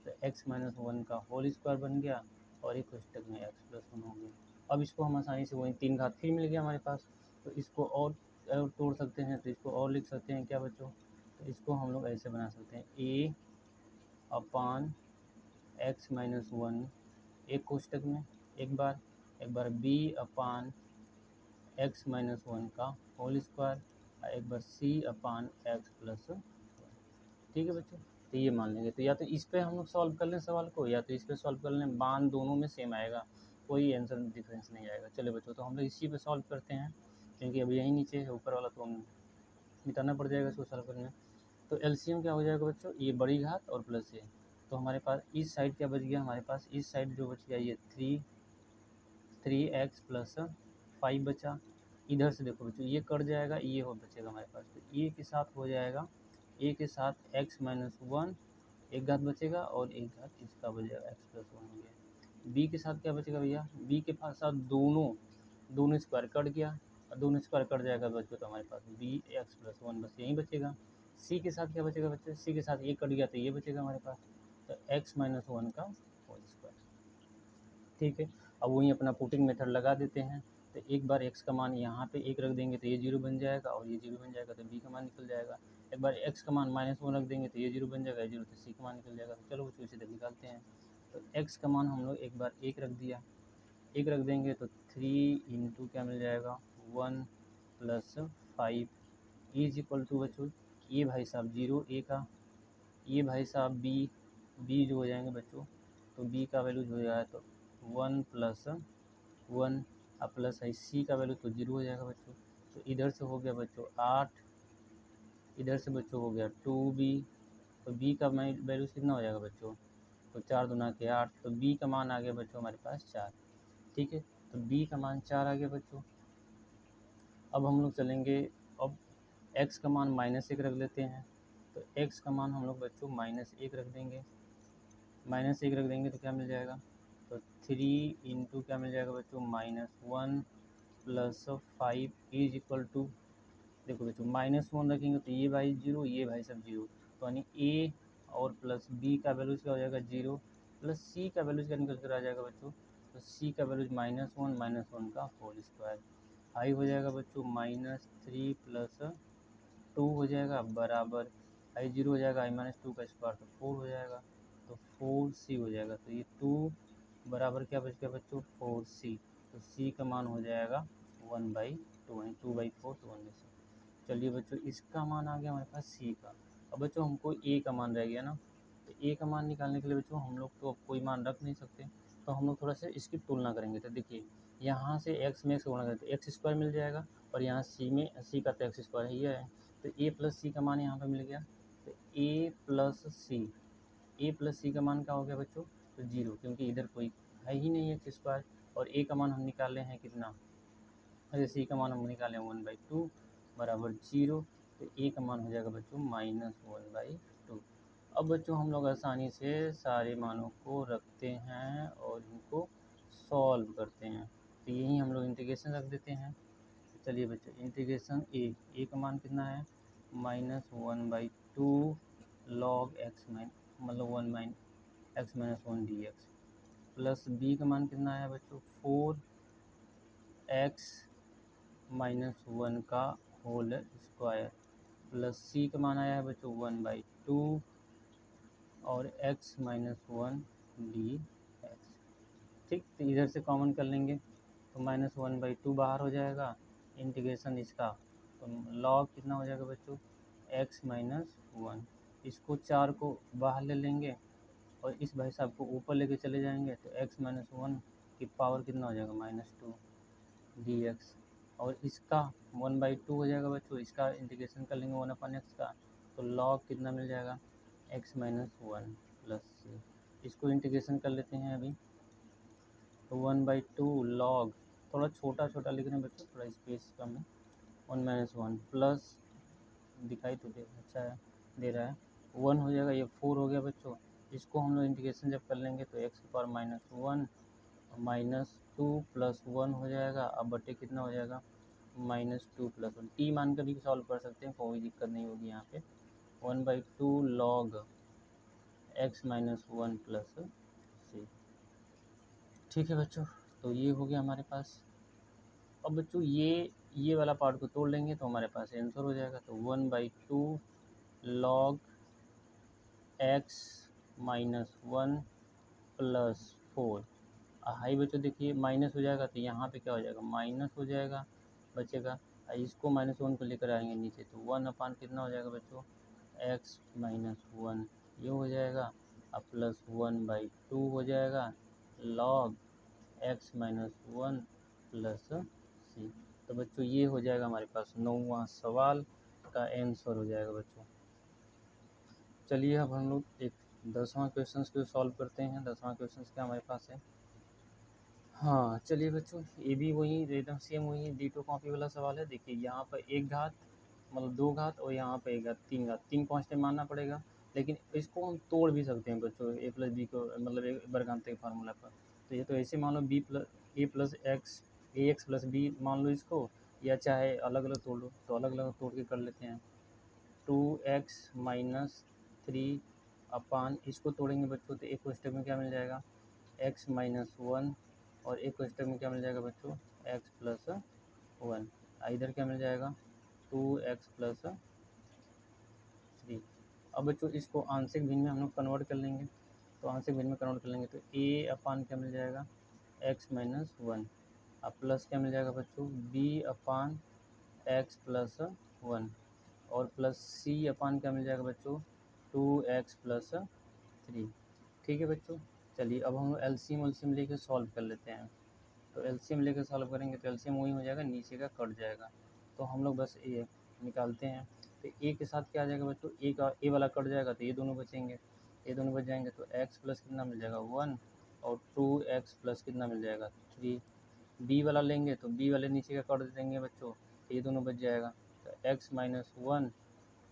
तो x माइनस 1 का होल स्क्वायर बन गया और एक कोष्टक में x प्लस 1 हो गया। अब इसको हम आसानी से वही 3 घात फिर मिल गया हमारे पास, तो इसको और तोड़ सकते हैं, तो इसको और लिख सकते हैं क्या बच्चों, तो इसको हम लोग ऐसे बना सकते हैं a अपान x माइनस 1 एक कोष्टक में एक बार b अपान x माइनस 1 का होल स्क्वायर और एक बार c अपान x प्लस 1। ठीक है बच्चों, तो ये मान लेंगे। तो या तो इस पे हम लोग सॉल्व कर लें सवाल को, या तो इस पे सॉल्व कर लें, मान दोनों में सेम आएगा, कोई आंसर डिफरेंस नहीं आएगा। चलो बच्चों, तो हम लोग इसी पे सॉल्व करते हैं, क्योंकि अभी यही नीचे है, ऊपर वाला तो मिटाना पड़ जाएगा इसको सॉल्व करने में। तो एलसीएम क्या हो जाएगा बच्चों, ये बड़ी घात और प्लस है, तो हमारे पास इस साइड क्या बच गया, हमारे पास इस साइड जो बच गया ये 3x प्लस 5 बचा। इधर से देखो बच्चों ये कट जाएगा, ये हो बचेगा हमारे पास, तो ए के साथ हो जाएगा, ए के साथ x माइनस 1 एक घात बचेगा और एक घात इसका बच जाएगा x प्लस 1 हो गया। बी के साथ क्या बचेगा भैया, बी के साथ दोनों स्क्वायर कट गया, दोनों स्क्वायर कट जाएगा बच्चों, तो हमारे पास बी एक्स प्लस 1 बस यही बचेगा। सी के साथ क्या बचेगा बच्चों, सी के साथ ये कट गया तो ये बचेगा हमारे पास, तो एक्स माइनस 1 का होल स्क्वायर। ठीक है, अब वहीं अपना पुटिंग मेथड लगा देते हैं। तो एक बार x का मान यहाँ पे 1 रख देंगे तो ये 0 बन जाएगा और ये 0 बन जाएगा, तो b का मान निकल जाएगा। एक बार x का मान -1 रख देंगे तो ये 0 बन जाएगा, 0 तो c का मान निकल जाएगा। तो चलो बच्चों इसे निकालते हैं। तो x का मान हम लोग एक बार 1 रख दिया, 1 रख देंगे तो 3 इंटू क्या मिल जाएगा 1 प्लस 5 इज इक्वल टू बच्चों, ये भाई साहब 0 a का, ये भाई साहब b जो हो जाएंगे बच्चों, तो b का वैल्यू जो हो जाएगा तो 1 प्लस 1 अब प्लस है c का वैल्यू तो 0 हो जाएगा बच्चों। तो इधर से हो गया बच्चों 8, इधर से बच्चों हो गया 2b, तो b का वैल्यू कितना हो जाएगा बच्चों, तो 4 दूना के 8, तो b का मान आ गया बच्चों हमारे पास 4। ठीक है, तो b का मान 4 आ गया बच्चों। अब हम लोग चलेंगे, अब x का मान -1 रख लेते हैं। तो x का मान हम लोग बच्चों -1 रख देंगे। -1 रख देंगे तो क्या मिल जाएगा, तो 3 इंटू क्या मिल जाएगा बच्चों, -1 प्लस 5 इज इक्वल टू, देखो बच्चों -1 रखेंगे तो ये भाई 0, ये भाई सब 0, तो यानी a और प्लस b का वैल्यूज क्या हो जाएगा 0, प्लस c का वैल्यूज क्या निकल कर आ जाएगा बच्चों, तो c का वैल्यूज -1 का होल स्क्वायर, आई हो जाएगा बच्चों -3 प्लस 2 हो जाएगा बराबर, आई 0 हो जाएगा, i-2 का स्क्वायर तो 4 हो जाएगा, तो 4c हो जाएगा। तो ये 2 बराबर क्या बच गया बच्चों, 4c, तो c का मान हो जाएगा 1/2, यानी 2/4, तो 1/6। चलिए बच्चों इसका मान आ गया हमारे पास c का। अब बच्चों हमको a का मान रह गया ना, तो a का मान निकालने के लिए बच्चों हम लोग तो अब कोई मान रख नहीं सकते, तो हम लोग थोड़ा सा इसकी तुलना करेंगे। तो देखिए यहाँ से x में x गुणा करें तो एक्स स्क्वायर मिल जाएगा, और यहाँ c का तो एक्स स्क्वायर ही है, तो a प्लस सी का मान यहाँ पे मिल गया। तो a प्लस सी का मान क्या हो गया बच्चों, तो 0, क्योंकि इधर कोई है ही नहीं एक्स स्क्वायर, और a का मान हम निकाले हैं कितना, अरे सी का मान हम निकालें 1/2 बराबर 0, तो a का मान हो जाएगा बच्चों -1/2। अब बच्चों हम लोग आसानी से सारे मानों को रखते हैं और इनको सॉल्व करते हैं, तो यही हम लोग इंटीग्रेशन रख देते हैं। चलिए बच्चों इंटीग्रेशन a का मान कितना है, -1/2 log x मतलब 1 dx, प्लस b का मान कितना है बच्चों, 4x -1 का होल स्क्वायर, प्लस c का मान आया है बच्चों 1/2 और x -1 dx। ठीक, तो इधर से कॉमन कर लेंगे तो -1/2 बाहर हो जाएगा, इंटीग्रेशन इसका, तो log कितना हो जाएगा बच्चों, x -1, इसको 4 को बाहर ले लेंगे और इस भाई साहब को ऊपर लेके चले जाएंगे, तो x -1 की पावर कितना हो जाएगा, -2 dx, और इसका 1/2 हो जाएगा बच्चों, इसका इंटीग्रेशन कर लेंगे 1/x का, तो log कितना मिल जाएगा, x -1 प्लस c, इसको इंटीग्रेशन कर लेते हैं अभी, तो 1/2 log, थोड़ा छोटा छोटा लिख रहे हैं बच्चों, थोड़ा स्पेस कम है, 1 - 1 प्लस, दिखाई तो दे अच्छा है, दे रहा है 1 हो जाएगा, ये 4 हो गया बच्चों, इसको हम लोग इंटीग्रेशन जब कर लेंगे तो x की पावर -1 -2 प्लस 1 हो जाएगा, अब बटे कितना हो जाएगा, -2 प्लस 1, टी मान कर भी सॉल्व कर सकते हैं, कोई दिक्कत नहीं होगी यहाँ पे, 1/2 log x -1 प्लस c। ठीक है बच्चों, तो ये हो गया हमारे पास। अब बच्चों ये वाला पार्ट को तोड़ लेंगे तो हमारे पास आंसर हो जाएगा, तो 1/2 log x -1 प्लस 4, हाई बच्चों देखिए माइनस हो जाएगा तो यहाँ पे क्या हो जाएगा, माइनस हो जाएगा बचेगा, इसको -1 को लेकर आएंगे नीचे, तो 1 कितना हो जाएगा बच्चों, x -1 ये हो जाएगा, अब प्लस 1/2 हो जाएगा log x -1 प्लस c। तो बच्चों ये हो जाएगा हमारे पास 9वां सवाल का आंसर हो जाएगा बच्चों। चलिए अब हम लोग एक 10वां क्वेश्चन को सॉल्व करते हैं। 10वां क्वेश्चन क्या हमारे पास है, हाँ चलिए बच्चों ये भी वही एकदम सेम वही डिटो कॉपी वाला सवाल है। देखिए यहाँ पर एक घात मतलब 2 घात और यहाँ पर एक घात 3 घात, 3 कांस्टेंट मानना पड़ेगा, लेकिन इसको हम तोड़ भी सकते हैं बच्चों, a प्लस बी को मतलब एक वर्गांतर फार्मूला पर। तो ये तो ऐसे मान लो a plus x plus b मान लो इसको, या चाहे अलग अलग तोड़ लो, तो अलग अलग तोड़ के कर लेते हैं। 2x - 3 अपान, इसको तोड़ेंगे बच्चों तो एक कोष्टक में क्या मिल जाएगा, x -1, और एक कोष्टक में क्या मिल जाएगा बच्चों, x प्लस 1, इधर क्या मिल जाएगा 2x प्लस 3। अब बच्चों इसको आंशिक भिन्न में हम लोग कन्वर्ट कर लेंगे, तो आंशिक भिन्न में कन्वर्ट कर लेंगे तो a अपान क्या मिल जाएगा, x -1, अब प्लस क्या मिल जाएगा बच्चों, b अपान x प्लस 1, और प्लस c अपान क्या मिल जाएगा बच्चों, 2x प्लस 3। ठीक है बच्चों, चलिए अब हम एलसीएम लेके सॉल्व कर लेते हैं। तो एलसीएम लेके सॉल्व करेंगे तो एलसीएम वही हो जाएगा, नीचे का कट जाएगा, तो हम लोग बस ए निकालते हैं। तो ए के साथ क्या आ जाएगा बच्चों, ए वाला कट जाएगा तो ये दोनों बचेंगे, ये दोनों बच जाएंगे, तो x प्लस कितना मिल जाएगा 1, और 2x प्लस कितना मिल जाएगा 3। बी वाला लेंगे तो बी वाले नीचे का कट देंगे बच्चों, तो ये दोनों बच जाएगा। तो x माइनस 1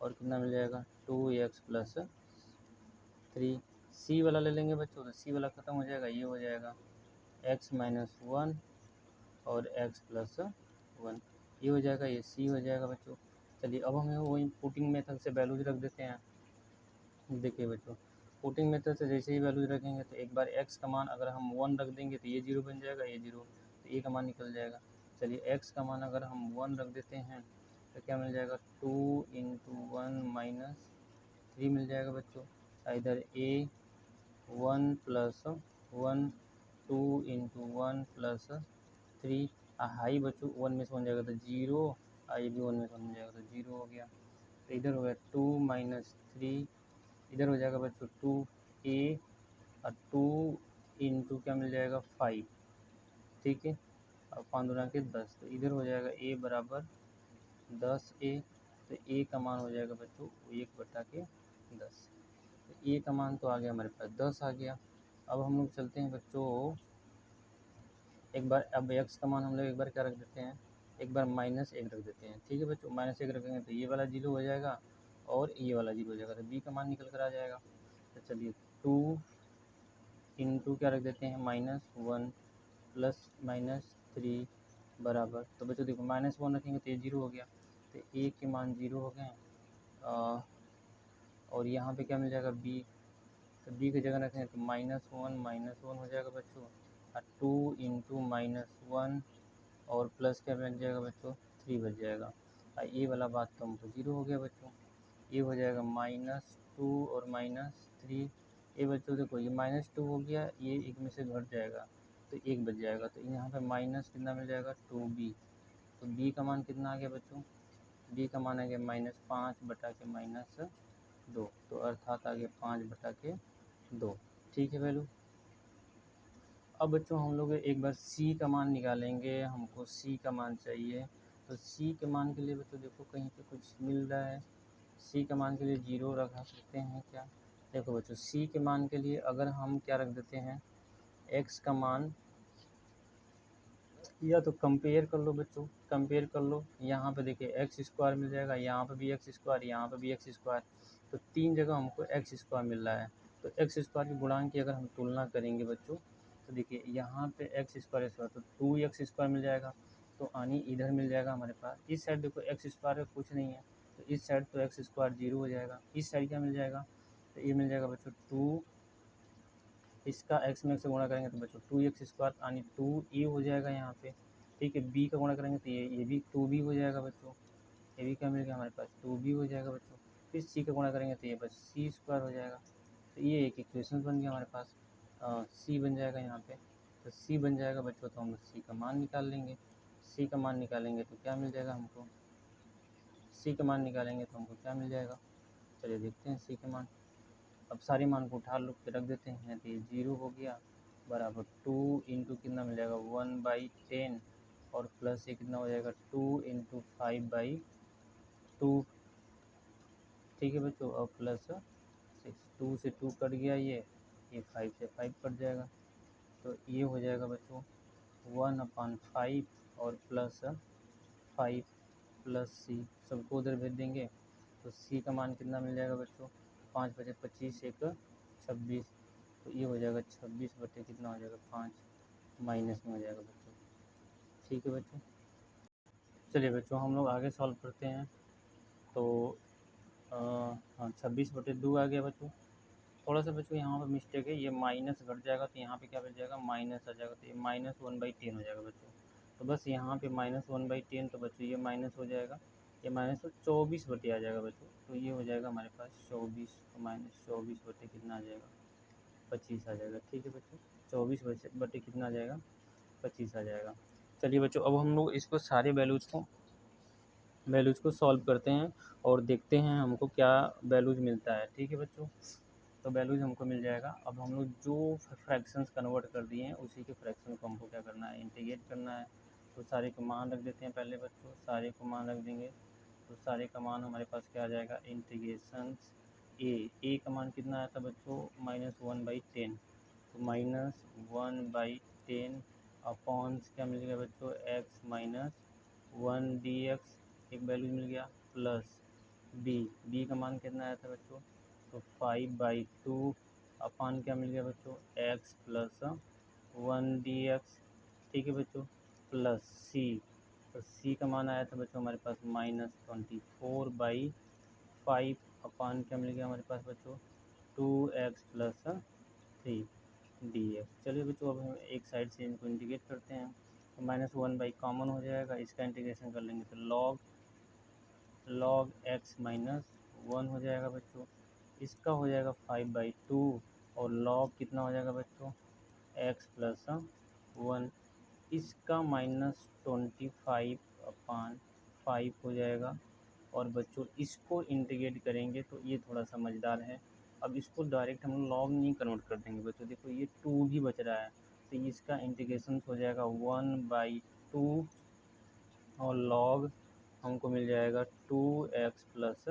और कितना मिल जाएगा 2x प्लस 3। सी वाला ले लेंगे बच्चों, तो सी वाला ख़त्म हो जाएगा, ये हो जाएगा x माइनस 1 और x प्लस 1, ये हो जाएगा, ये सी हो जाएगा बच्चों। चलिए अब हमें वही पुटिंग मेथड से वैल्यूज रख देते हैं। देखिए बच्चों, पुटिंग मेथड से जैसे ही वैल्यूज रखेंगे तो एक बार x का मान अगर हम 1 रख देंगे तो ये 0 बन जाएगा, ये 0, तो ए का मान निकल जाएगा। चलिए x का मान अगर हम 1 रख देते हैं तो क्या मिल जाएगा 2 इंटू 1 माइनस 3 मिल जाएगा बच्चों। इधर a 1 plus 1 2 into 1 plus 3 high बच्चों 1 में से 1 जाएगा तो 0, ये भी 1 में से 1 हो जाएगा तो 0 हो गया। तो इधर हो गया 2 माइनस 3, इधर हो जाएगा बच्चों 2a और 2 इंटू क्या मिल जाएगा 5, ठीक है। अब 5 दूना के 10, तो इधर हो जाएगा a बराबर 10a, तो a का मान हो जाएगा बच्चों 1/10। तो a का मान तो आ गया हमारे पास 10 आ गया। अब हम लोग चलते हैं बच्चों एक बार, अब x का मान हम लोग एक बार क्या रख देते हैं, एक बार -1 रख देते हैं, ठीक है बच्चों। -1 रखेंगे तो ये वाला 0 हो जाएगा और ये वाला 0 हो जाएगा, तो b का मान निकल कर आ जाएगा। तो चलिए 2 इंटू क्या रख देते हैं -1 प्लस -3 बराबर, तो बच्चों देखो -1 रखेंगे तो ये 0 हो गया, तो a के मान 0 हो गए। और यहाँ पे क्या मिल जाएगा b, तो b की जगह रखें तो -1 हो जाएगा बच्चों, और 2 इंटू -1 और प्लस क्या बच जाएगा बच्चों 3 बच जाएगा। और ये वाला बात तो हमको 0 हो गया बच्चों, ये हो जाएगा -2 और -3। ये बच्चों देखो ये -2 हो गया, ये एक में से घट जाएगा तो 1 बच जाएगा, तो यहाँ पे माइनस कितना मिल जाएगा 2b। तो b का मान कितना आ गया बच्चों, b का मान आ गया -5/-2, तो अर्थात आ गया 5/2, ठीक है वैल्यू। अब बच्चों हम लोग एक बार c का मान निकालेंगे, हमको c का मान चाहिए। तो c के मान के लिए बच्चों देखो कहीं पे कुछ मिल रहा है, c का मान के लिए 0 रखा सकते हैं क्या। देखो बच्चों c के मान के लिए अगर हम क्या रख देते हैं, x का मान, या तो कंपेयर कर लो बच्चों, कंपेयर कर लो। यहाँ पे देखिए एक्स स्क्वायर मिल जाएगा, यहाँ पे भी एक्स स्क्वायर, यहाँ पे भी एक्स स्क्वायर, तो 3 जगह हमको एक्स स्क्वायर मिल रहा है। तो एक्स स्क्वायर की गुणांक की अगर हम तुलना करेंगे बच्चों, तो देखिए यहाँ पे एक्स स्क्वायर तो 2x स्क्वायर मिल जाएगा, तो आनी इधर मिल जाएगा हमारे पास। इस साइड देखो एक्स स्क्वायर कुछ नहीं है, तो इस साइड तो एक्स स्क्वायर 0 हो जाएगा। इस साइड क्या मिल जाएगा, तो ये मिल जाएगा बच्चों 2, इसका x में से गुणा करेंगे तो बच्चों 2x स्क्वायर यानी 2a हो जाएगा यहाँ पे, ठीक है। b का गुणा करेंगे तो ये भी 2b हो जाएगा बच्चों, ये भी क्या मिल गया हमारे पास 2b हो जाएगा बच्चों। फिर c का गुणा करेंगे तो ये बस c स्क्वायर हो जाएगा, तो ये एक इक्वेशन बन गया हमारे पास, c बन जाएगा यहाँ पे। तो c बन जाएगा बच्चों, तो हम c का मान निकाल लेंगे। c का मान निकालेंगे तो क्या मिल जाएगा हमको, c का मान निकालेंगे तो हमको क्या मिल जाएगा, चलिए देखते हैं c का मान। अब सारे मान को उठा लो के रख देते हैं, तो ये 0 हो गया बराबर 2 इंटू कितना मिल जाएगा 1/10 और प्लस ये कितना हो जाएगा 2 इंटू 5/2, ठीक है बच्चों। और प्लस 6, 2 से 2 कट गया, ये 5 से 5 कट जाएगा, तो ये हो जाएगा बच्चों 1/5 और प्लस 5 प्लस c, सबको उधर भेज देंगे तो c का मान कितना मिल जाएगा बच्चों, 5 बचे 25 1 26, तो ये हो जाएगा 26 बटे कितना हो जाएगा 5, माइनस में हो जाएगा बच्चों, ठीक है बच्चों। चलिए बच्चों हम लोग आगे सॉल्व करते हैं। तो हाँ 26/2 आ गया बच्चों। थोड़ा सा बच्चों यहाँ पर मिस्टेक है, ये माइनस घट जाएगा तो यहाँ पे क्या बच जाएगा माइनस आ जाएगा, तो ये -1/10 हो जाएगा बच्चों। तो बस यहाँ पे -1/10, तो बच्चों ये माइनस हो जाएगा, ये माइनस 24 बटे आ जाएगा बच्चों, तो ये हो जाएगा हमारे पास 24, तो -24 बटे कितना आ जाएगा 25 आ जाएगा, ठीक है बच्चों। 24 बटे कितना आ जाएगा 25 आ जाएगा। चलिए बच्चों अब हम लोग इसको सारे वैल्यूज़ को सॉल्व करते हैं और देखते हैं हमको क्या वैल्यूज़ मिलता है, ठीक है बच्चों। तो वैल्यूज़ हमको मिल जाएगा। अब हम लोग जो फ्रैक्शंस कन्वर्ट कर दिए हैं उसी के फ्रैक्शन को हमको क्या करना है, इंटीग्रेट करना है। तो सारे को मान रख देते हैं पहले बच्चों, सारे को मान रख देंगे तो सारे का मान हमारे पास क्या आ जाएगा, इंटीग्रेशन ए का मान कितना आया था बच्चों -1/10, तो -1/10 अपॉन क्या मिल गया बच्चों x 1 dx एक वैल्यू मिल गया, प्लस बी का मान कितना आया था बच्चों, तो 5/2 अपान क्या मिल गया बच्चों, x प्लस 1 dx, ठीक है बच्चों, प्लस सी, तो सी का मान आया था बच्चों हमारे पास -24/5 अपान क्या मिल गया हमारे पास बच्चों, 2x प्लस 3 dx। चलिए बच्चों अब हम एक साइड से इनको इंटीग्रेट करते हैं, तो -1 कॉमन हो जाएगा, इसका इंटीग्रेशन कर लेंगे तो log x -1 हो जाएगा बच्चों, इसका हो जाएगा 5/2 और log कितना हो जाएगा बच्चों, x प्लस 1, इसका -25/5 हो जाएगा। और बच्चों इसको इंटीग्रेट करेंगे तो ये थोड़ा समझदार है, अब इसको डायरेक्ट हम लॉग नहीं कन्वर्ट कर देंगे बच्चों, देखो ये 2 भी बच रहा है, तो इसका इंटीग्रेशन हो जाएगा 1/2 और log हमको मिल जाएगा 2x प्लस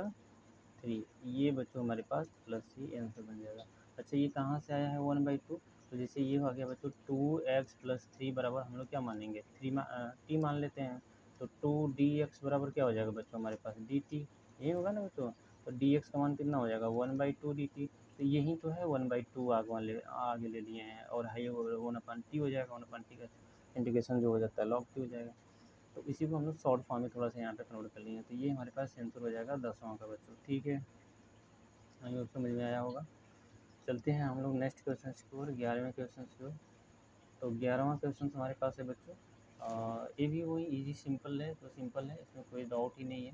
3, ये बच्चों हमारे पास प्लस सी आंसर बन जाएगा। अच्छा ये कहाँ से आया है 1/2, तो जैसे ये आ गया बच्चों 2x प्लस 3 बराबर हम लोग क्या मानेंगे, टी मान लेते हैं, तो 2dx बराबर क्या हो जाएगा बच्चों हमारे पास dt, यही होगा ना बच्चों, तो dx का मान कितना हो जाएगा 1/2 dt, तो यही तो है 1/2 आगे ले लिए हैं, और हाई 1/t हो जाएगा, 1/t का इंटीग्रेशन जो हो जाता है log t हो जाएगा, तो इसी को हम लोग शॉर्ट फॉर्म में थोड़ा सा यहाँ पे कन्वर्ट कर लिए, तो ये हमारे पास आंसर हो जाएगा 10वां का बच्चों, ठीक है, आई होप समझ में आया होगा। चलते हैं हम लोग नेक्स्ट क्वेश्चन की ओर, 11वें क्वेश्चन की ओर। तो 11वां क्वेश्चन हमारे पास है बच्चों, ये भी वही इजी सिंपल है, तो सिंपल है, इसमें कोई डाउट ही नहीं है,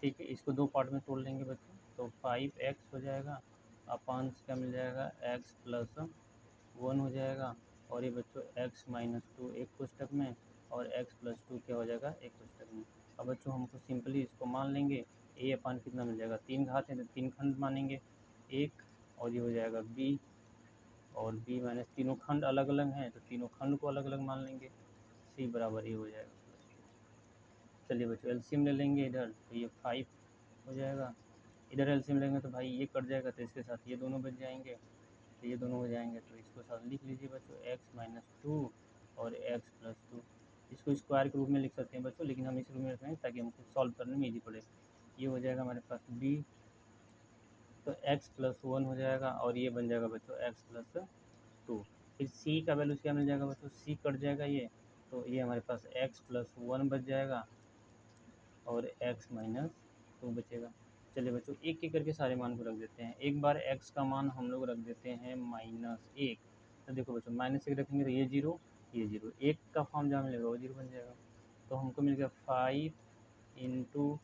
ठीक है, इसको दो पार्ट में तोड़ लेंगे बच्चों, तो 5x हो जाएगा अपान क्या मिल जाएगा x प्लस 1 हो जाएगा, और ये बच्चों x-2 एक कोष्टक में और x प्लस 2 क्या हो जाएगा एक कोष्टक में। अब बच्चों हमको सिंपली इसको मान लेंगे, a अपान कितना मिल जाएगा, 3 घात है तो 3 खंड मानेंगे, एक, और ये हो जाएगा b, और b माइनस तीनों खंड अलग अलग हैं तो तीनों खंड को अलग अलग मान लेंगे, c बराबर ये हो जाएगा प्लस 2। चलिए बच्चों एलसीएम ले लेंगे इधर, तो ये 5 हो जाएगा, इधर एलसीएम लेंगे तो भाई ये कट जाएगा, तो इसके साथ ये दोनों बच जाएंगे, तो ये दोनों हो जाएंगे, तो इसको साथ लिख लीजिए बच्चों x-2 और x प्लस 2, इसको स्क्वायर के रूप में लिख सकते हैं बच्चों, लेकिन हम इस रूप में रखेंगे ताकि हमको सॉल्व करने में ईजी पड़े। ये हो जाएगा हमारे पास b, तो x प्लस 1 हो जाएगा, और ये बन जाएगा बच्चों x प्लस 2, फिर c का वैल्यू क्या मिल जाएगा बच्चों, c कट जाएगा ये, तो ये हमारे पास x प्लस 1 बच जाएगा और x माइनस 2 बचेगा। चलिए बच्चों एक एक करके सारे मान को रख देते हैं, एक बार x का मान हम लोग रख देते हैं -1, तो देखो बच्चों -1 रखेंगे तो ये जीरो, ये जीरो, एक का फॉर्म जहाँ मिलेगा वो जीरो बन जाएगा, तो हमको मिल गया 5 ×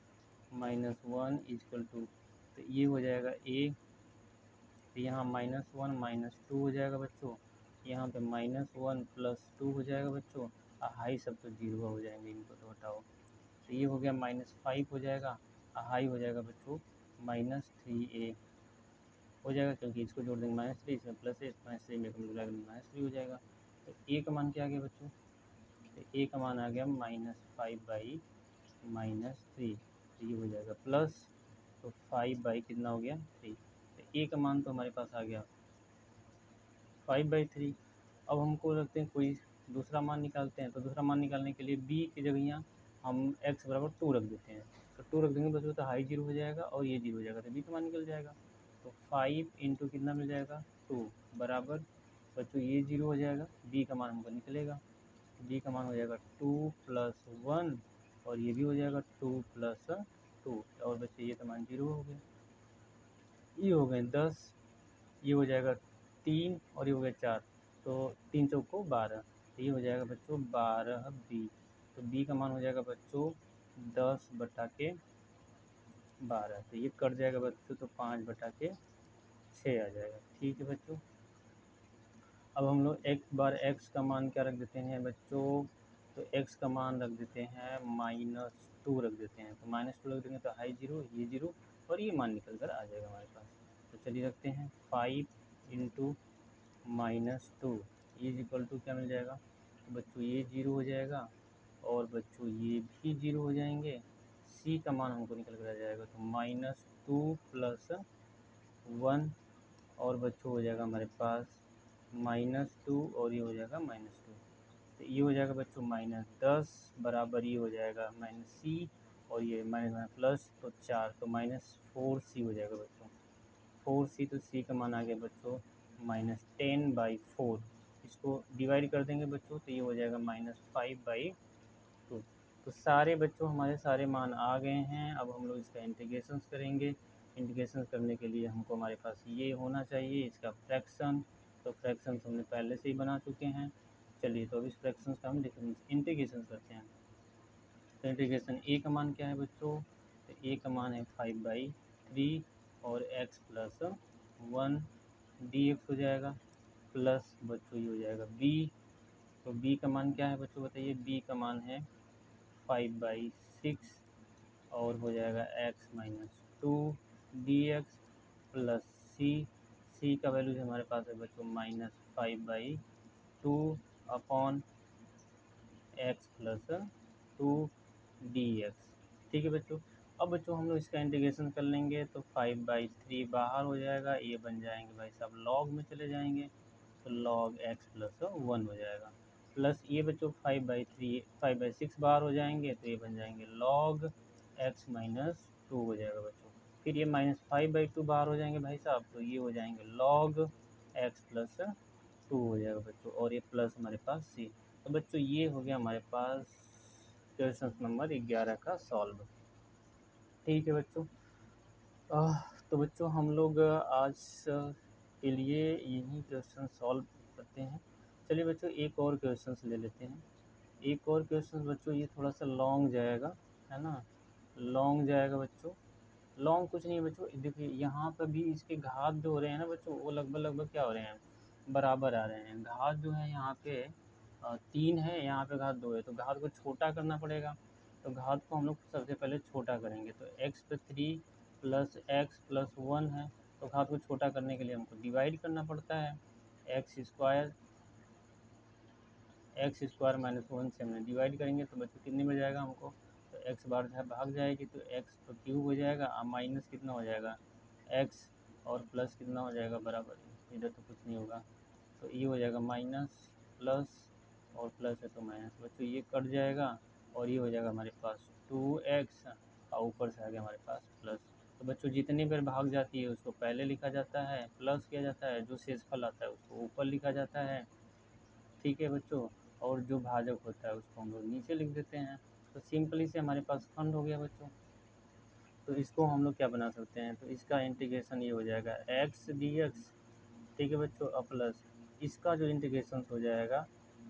-1 इक्वल टू, तो ये हो जाएगा a, तो यहाँ -1 -2 हो जाएगा बच्चों, यहाँ पे -1 प्लस 2 हो जाएगा बच्चों, हाई सब तो जीरो हो जाएंगे, इनको तो हटाओ, तो ये हो गया -5 हो जाएगा, हाई हो जाएगा बच्चों -3a हो जाएगा, क्योंकि इसको जोड़ देंगे -3, इसमें प्लस है, -3 में मिला -3 हो जाएगा, तो a का मान क्या आ गया बच्चों, तो a का मान आ गया -5/-3, तो ये हो जाएगा प्लस, तो 5 कितना हो गया 3, तो a का मान तो हमारे पास आ गया 5/3। अब हमको रखते हैं कोई दूसरा मान निकालते हैं, तो दूसरा मान निकालने के लिए b की जगह यहाँ हम x बराबर 2 रख देते हैं, तो 2 रख देंगे बच्चों तो हाई जीरो हो जाएगा और ये जीरो हो जाएगा, तो b का मान निकल जाएगा, तो 5 × कितना मिल जाएगा 2 बराबर बच्चों ये जीरो हो जाएगा, b का मान हमको निकलेगा, b का मान हो जाएगा 2 + 1 और ये भी हो जाएगा 2 + 2, और बच्चों ये तो मान जीरो हो गया, ये हो गए 10, ये हो जाएगा 3 और ये हो गया 4, तो 3 चौको 12, तो ये हो जाएगा बच्चों 12b, तो b का मान हो जाएगा बच्चों 10/12, तो ये कट जाएगा बच्चों, तो 5/6 आ जाएगा, ठीक है बच्चों। अब हम लोग एक बार x का मान क्या रख देते हैं बच्चों, तो x का मान रख देते हैं -2 रख देते हैं, तो -2 रख देंगे तो हाई जीरो, ये जीरो, और ये मान निकल कर आ जाएगा हमारे पास, तो चलिए रखते हैं 5 × -2 इज इक्वल टू क्या मिल जाएगा, तो बच्चों ये जीरो हो जाएगा और बच्चों ये भी जीरो हो जाएंगे, c का मान हमको निकल कर आ जाएगा, तो -2 + 1 और बच्चों हो जाएगा हमारे पास -2 और ये हो जाएगा -2, तो ये हो जाएगा बच्चों -10 बराबर ये हो जाएगा -c और ये माइनस प्लस तो 4 तो -4c हो जाएगा बच्चों। 4c तो c का मान आ गया बच्चों -10/4। इसको डिवाइड कर देंगे बच्चों तो ये हो जाएगा -5/2। तो सारे बच्चों हमारे सारे मान आ गए हैं। अब हम लोग इसका इंटीग्रेशन करेंगे। इंटीग्रेशन करने के लिए हमको हमारे पास ये होना चाहिए इसका फ्रैक्शन। तो फ्रैक्शन हमने पहले से ही बना चुके हैं। चलिए तो अब इस फ्रैक्शन का हम इंटीग्रेशन करते हैं। तो इंटीग्रेशन ए का मान क्या है बच्चों? तो ए का मान है 5/3 और x प्लस 1 dx हो जाएगा प्लस बच्चों ये हो जाएगा b। तो b का मान क्या है बच्चों बताइए? b का मान है 5/6 और हो जाएगा x minus 2 dx plus c का वैल्यू हमारे पास है बच्चों -5/2 अपॉन x प्लस 2 dx। ठीक है बच्चों। अब बच्चों हम लोग इसका इंटीग्रेशन कर लेंगे तो 5/3 बाहर हो जाएगा, ये बन जाएंगे भाई साहब लॉग में चले जाएंगे तो log x प्लस 1 हो जाएगा प्लस ये बच्चों 5/6 बाहर हो जाएंगे तो ये बन जाएंगे log x माइनस 2 हो जाएगा बच्चों। फिर ये -5/2 बाहर हो जाएंगे भाई साहब तो ये हो जाएंगे log x प्लस 2 हो जाएगा बच्चों और ये प्लस हमारे पास c। तो बच्चों ये हो गया हमारे पास क्वेश्चन नंबर 11 का सॉल्व। ठीक है बच्चों। तो बच्चों हम लोग आज के लिए यही क्वेश्चन सॉल्व करते हैं। चलिए बच्चों एक और क्वेश्चन ले लेते हैं। एक और क्वेश्चन बच्चों ये थोड़ा सा लॉन्ग जाएगा, है ना, लॉन्ग जाएगा बच्चों। लॉन्ग कुछ नहीं है बच्चों, देखिए यहाँ पर भी इसके घात जो हो रहे हैं ना बच्चों वो लगभग क्या हो रहे हैं, बराबर आ रहे हैं। घात जो है यहाँ पे 3 है, यहाँ पे घात 2 है तो घात को छोटा करना पड़ेगा। तो घात को हम लोग सबसे पहले छोटा करेंगे तो x पे 3 प्लस x प्लस 1 है तो घात को छोटा करने के लिए हमको डिवाइड करना पड़ता है। एक्स स्क्वायर माइनस 1 से हमने डिवाइड करेंगे तो बच्चों कितने में जाएगा हमको? तो x बार भाग जाएगी तो x तो क्यूब हो जाएगा और माइनस कितना हो जाएगा x और प्लस कितना हो जाएगा बराबर, इधर तो कुछ नहीं होगा तो ये हो जाएगा माइनस प्लस और प्लस है तो माइनस। बच्चों ये कट जाएगा और ये हो जाएगा हमारे पास 2x और ऊपर से आ गया हमारे पास प्लस। तो बच्चों जितनी बार भाग जाती है उसको पहले लिखा जाता है, प्लस किया जाता है, जो शेषफल आता है उसको ऊपर लिखा जाता है। ठीक है बच्चों। और जो भाजक होता है उसको हम लोग नीचे लिख देते हैं। तो सिंपली से हमारे पास खंड हो गया बच्चों। तो इसको हम लोग क्या बना सकते हैं? तो इसका इंटीग्रेशन ये हो जाएगा x dx। ठीक है बच्चों। अब प्लस इसका जो इंटीग्रेशन हो जाएगा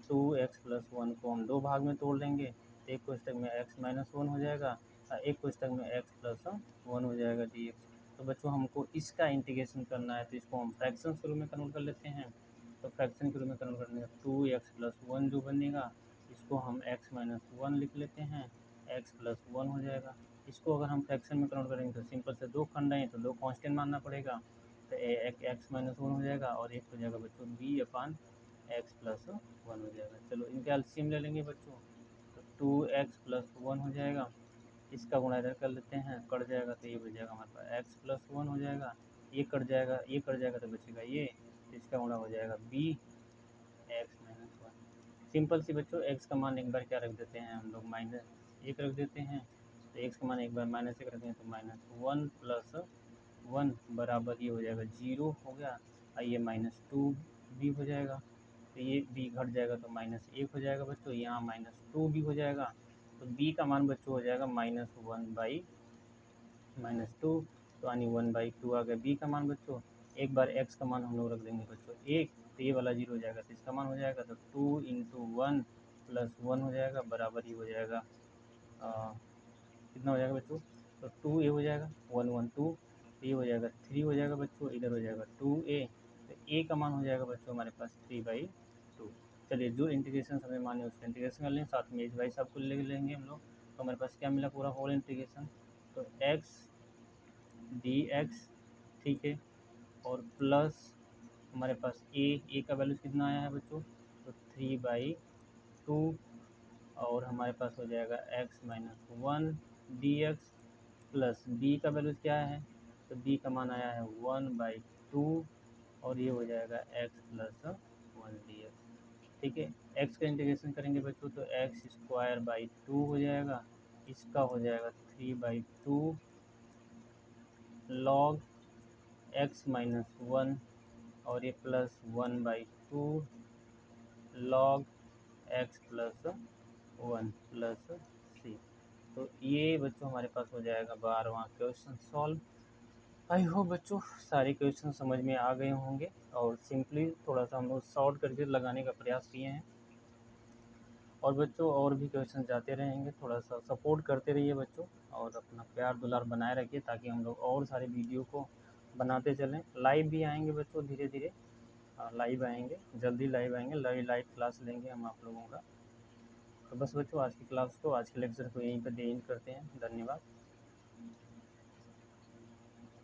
2x प्लस 1 को हम 2 भाग में तोड़ लेंगे। एक कोष्टक में x माइनस 1 हो जाएगा और एक कोष्टक में x प्लस 1 हो जाएगा dx। तो बच्चों हमको इसका इंटीग्रेशन करना है तो इसको हम फ्रैक्शन के रूप में कन्वर्ट कर लेते हैं। तो फ्रैक्शन के रूप में कन्वर्ट करने का 2x प्लस 1 जो बनेगा इसको हम x माइनस 1 लिख लेते हैं, x प्लस 1 हो जाएगा। इसको अगर हम फ्रैक्शन में कन्वर्ट करेंगे तो सिंपल से 2 खंड हैं तो 2 कांस्टेंट मानना पड़ेगा। तो एक x माइनस 1 हो जाएगा और एक हो जाएगा बच्चों b अपान x प्लस 1 हो जाएगा। चलो इनके एलसीएम ले लेंगे बच्चों तो 2x प्लस 1 हो जाएगा। इसका गुणा इधर कर लेते हैं, कट जाएगा तो ये बच जाएगा हमारे पास x प्लस 1 हो जाएगा। ये कट जाएगा, ये कट जाएगा तो बचेगा ये, तो इसका गुणा हो जाएगा b x माइनस 1। सिंपल सी बच्चों x का मान एक बार क्या रख देते हैं हम लोग -1 रख देते हैं। तो x का मान एक बार -1 रखेंगे तो -1 प्लस 1 बराबर ये हो जाएगा 0 हो गया और ये -2 भी हो जाएगा। तो ये b घट जाएगा तो -1 हो जाएगा बच्चों, यहाँ -2 भी हो जाएगा। तो b का मान बच्चों हो जाएगा -1/-2 तो यानी 1/2 आ गया b का मान बच्चों। एक बार x का मान हम लोग रख देंगे बच्चों 1 तो ये वाला 0 हो जाएगा तो इसका मान हो जाएगा तो 2 × 1 + 1 हो जाएगा बराबर ही हो जाएगा कितना हो जाएगा बच्चों? तो 2a हो जाएगा 1 1 2 तो ये हो जाएगा 3 हो जाएगा बच्चों, इधर हो जाएगा 2a तो a का मान हो जाएगा बच्चों हमारे पास 3/2। चलिए जो इंटीग्रेशन हमें माने उसका इंटीग्रेशन कर लें, साथ में इस भाई साहब को ले लेंगे हम लोग। तो हमारे पास क्या मिला पूरा होल इंटीग्रेशन तो x dx, ठीक है, और प्लस हमारे पास a का वैल्यू कितना आया है बच्चों? तो 3/2 और हमारे पास हो जाएगा x minus 1 dx plus b का वैल्यू क्या है? तो b का मान आया है 1/2 और ये हो जाएगा x प्लस 1 dx। ठीक है। एक्स का इंटीग्रेशन करेंगे बच्चों तो एक्स स्क्वायर बाई 2 हो जाएगा, इसका हो जाएगा 3/2 लॉग एक्स माइनस 1 और ये plus 1/2 log x plus 1 plus C. तो ये बच्चों हमारे पास हो जाएगा 12वां क्वेश्चन सॉल्व। आई होप बच्चों सारे क्वेश्चन समझ में आ गए होंगे और सिंपली थोड़ा सा हम लोग शॉर्ट करके लगाने का प्रयास किए हैं। और बच्चों और भी क्वेश्चन जाते रहेंगे, थोड़ा सा सपोर्ट करते रहिए बच्चों और अपना प्यार दुलार बनाए रखिए ताकि हम लोग और सारे वीडियो को बनाते चलें। लाइव भी आएंगे बच्चों, धीरे धीरे लाइव आएंगे, जल्दी लाइव आएंगे, लाइव क्लास लेंगे हम आप लोगों का। तो बस बच्चों आज की क्लास को, आज के लेक्चर को यहीं पर एंड करते हैं। धन्यवाद।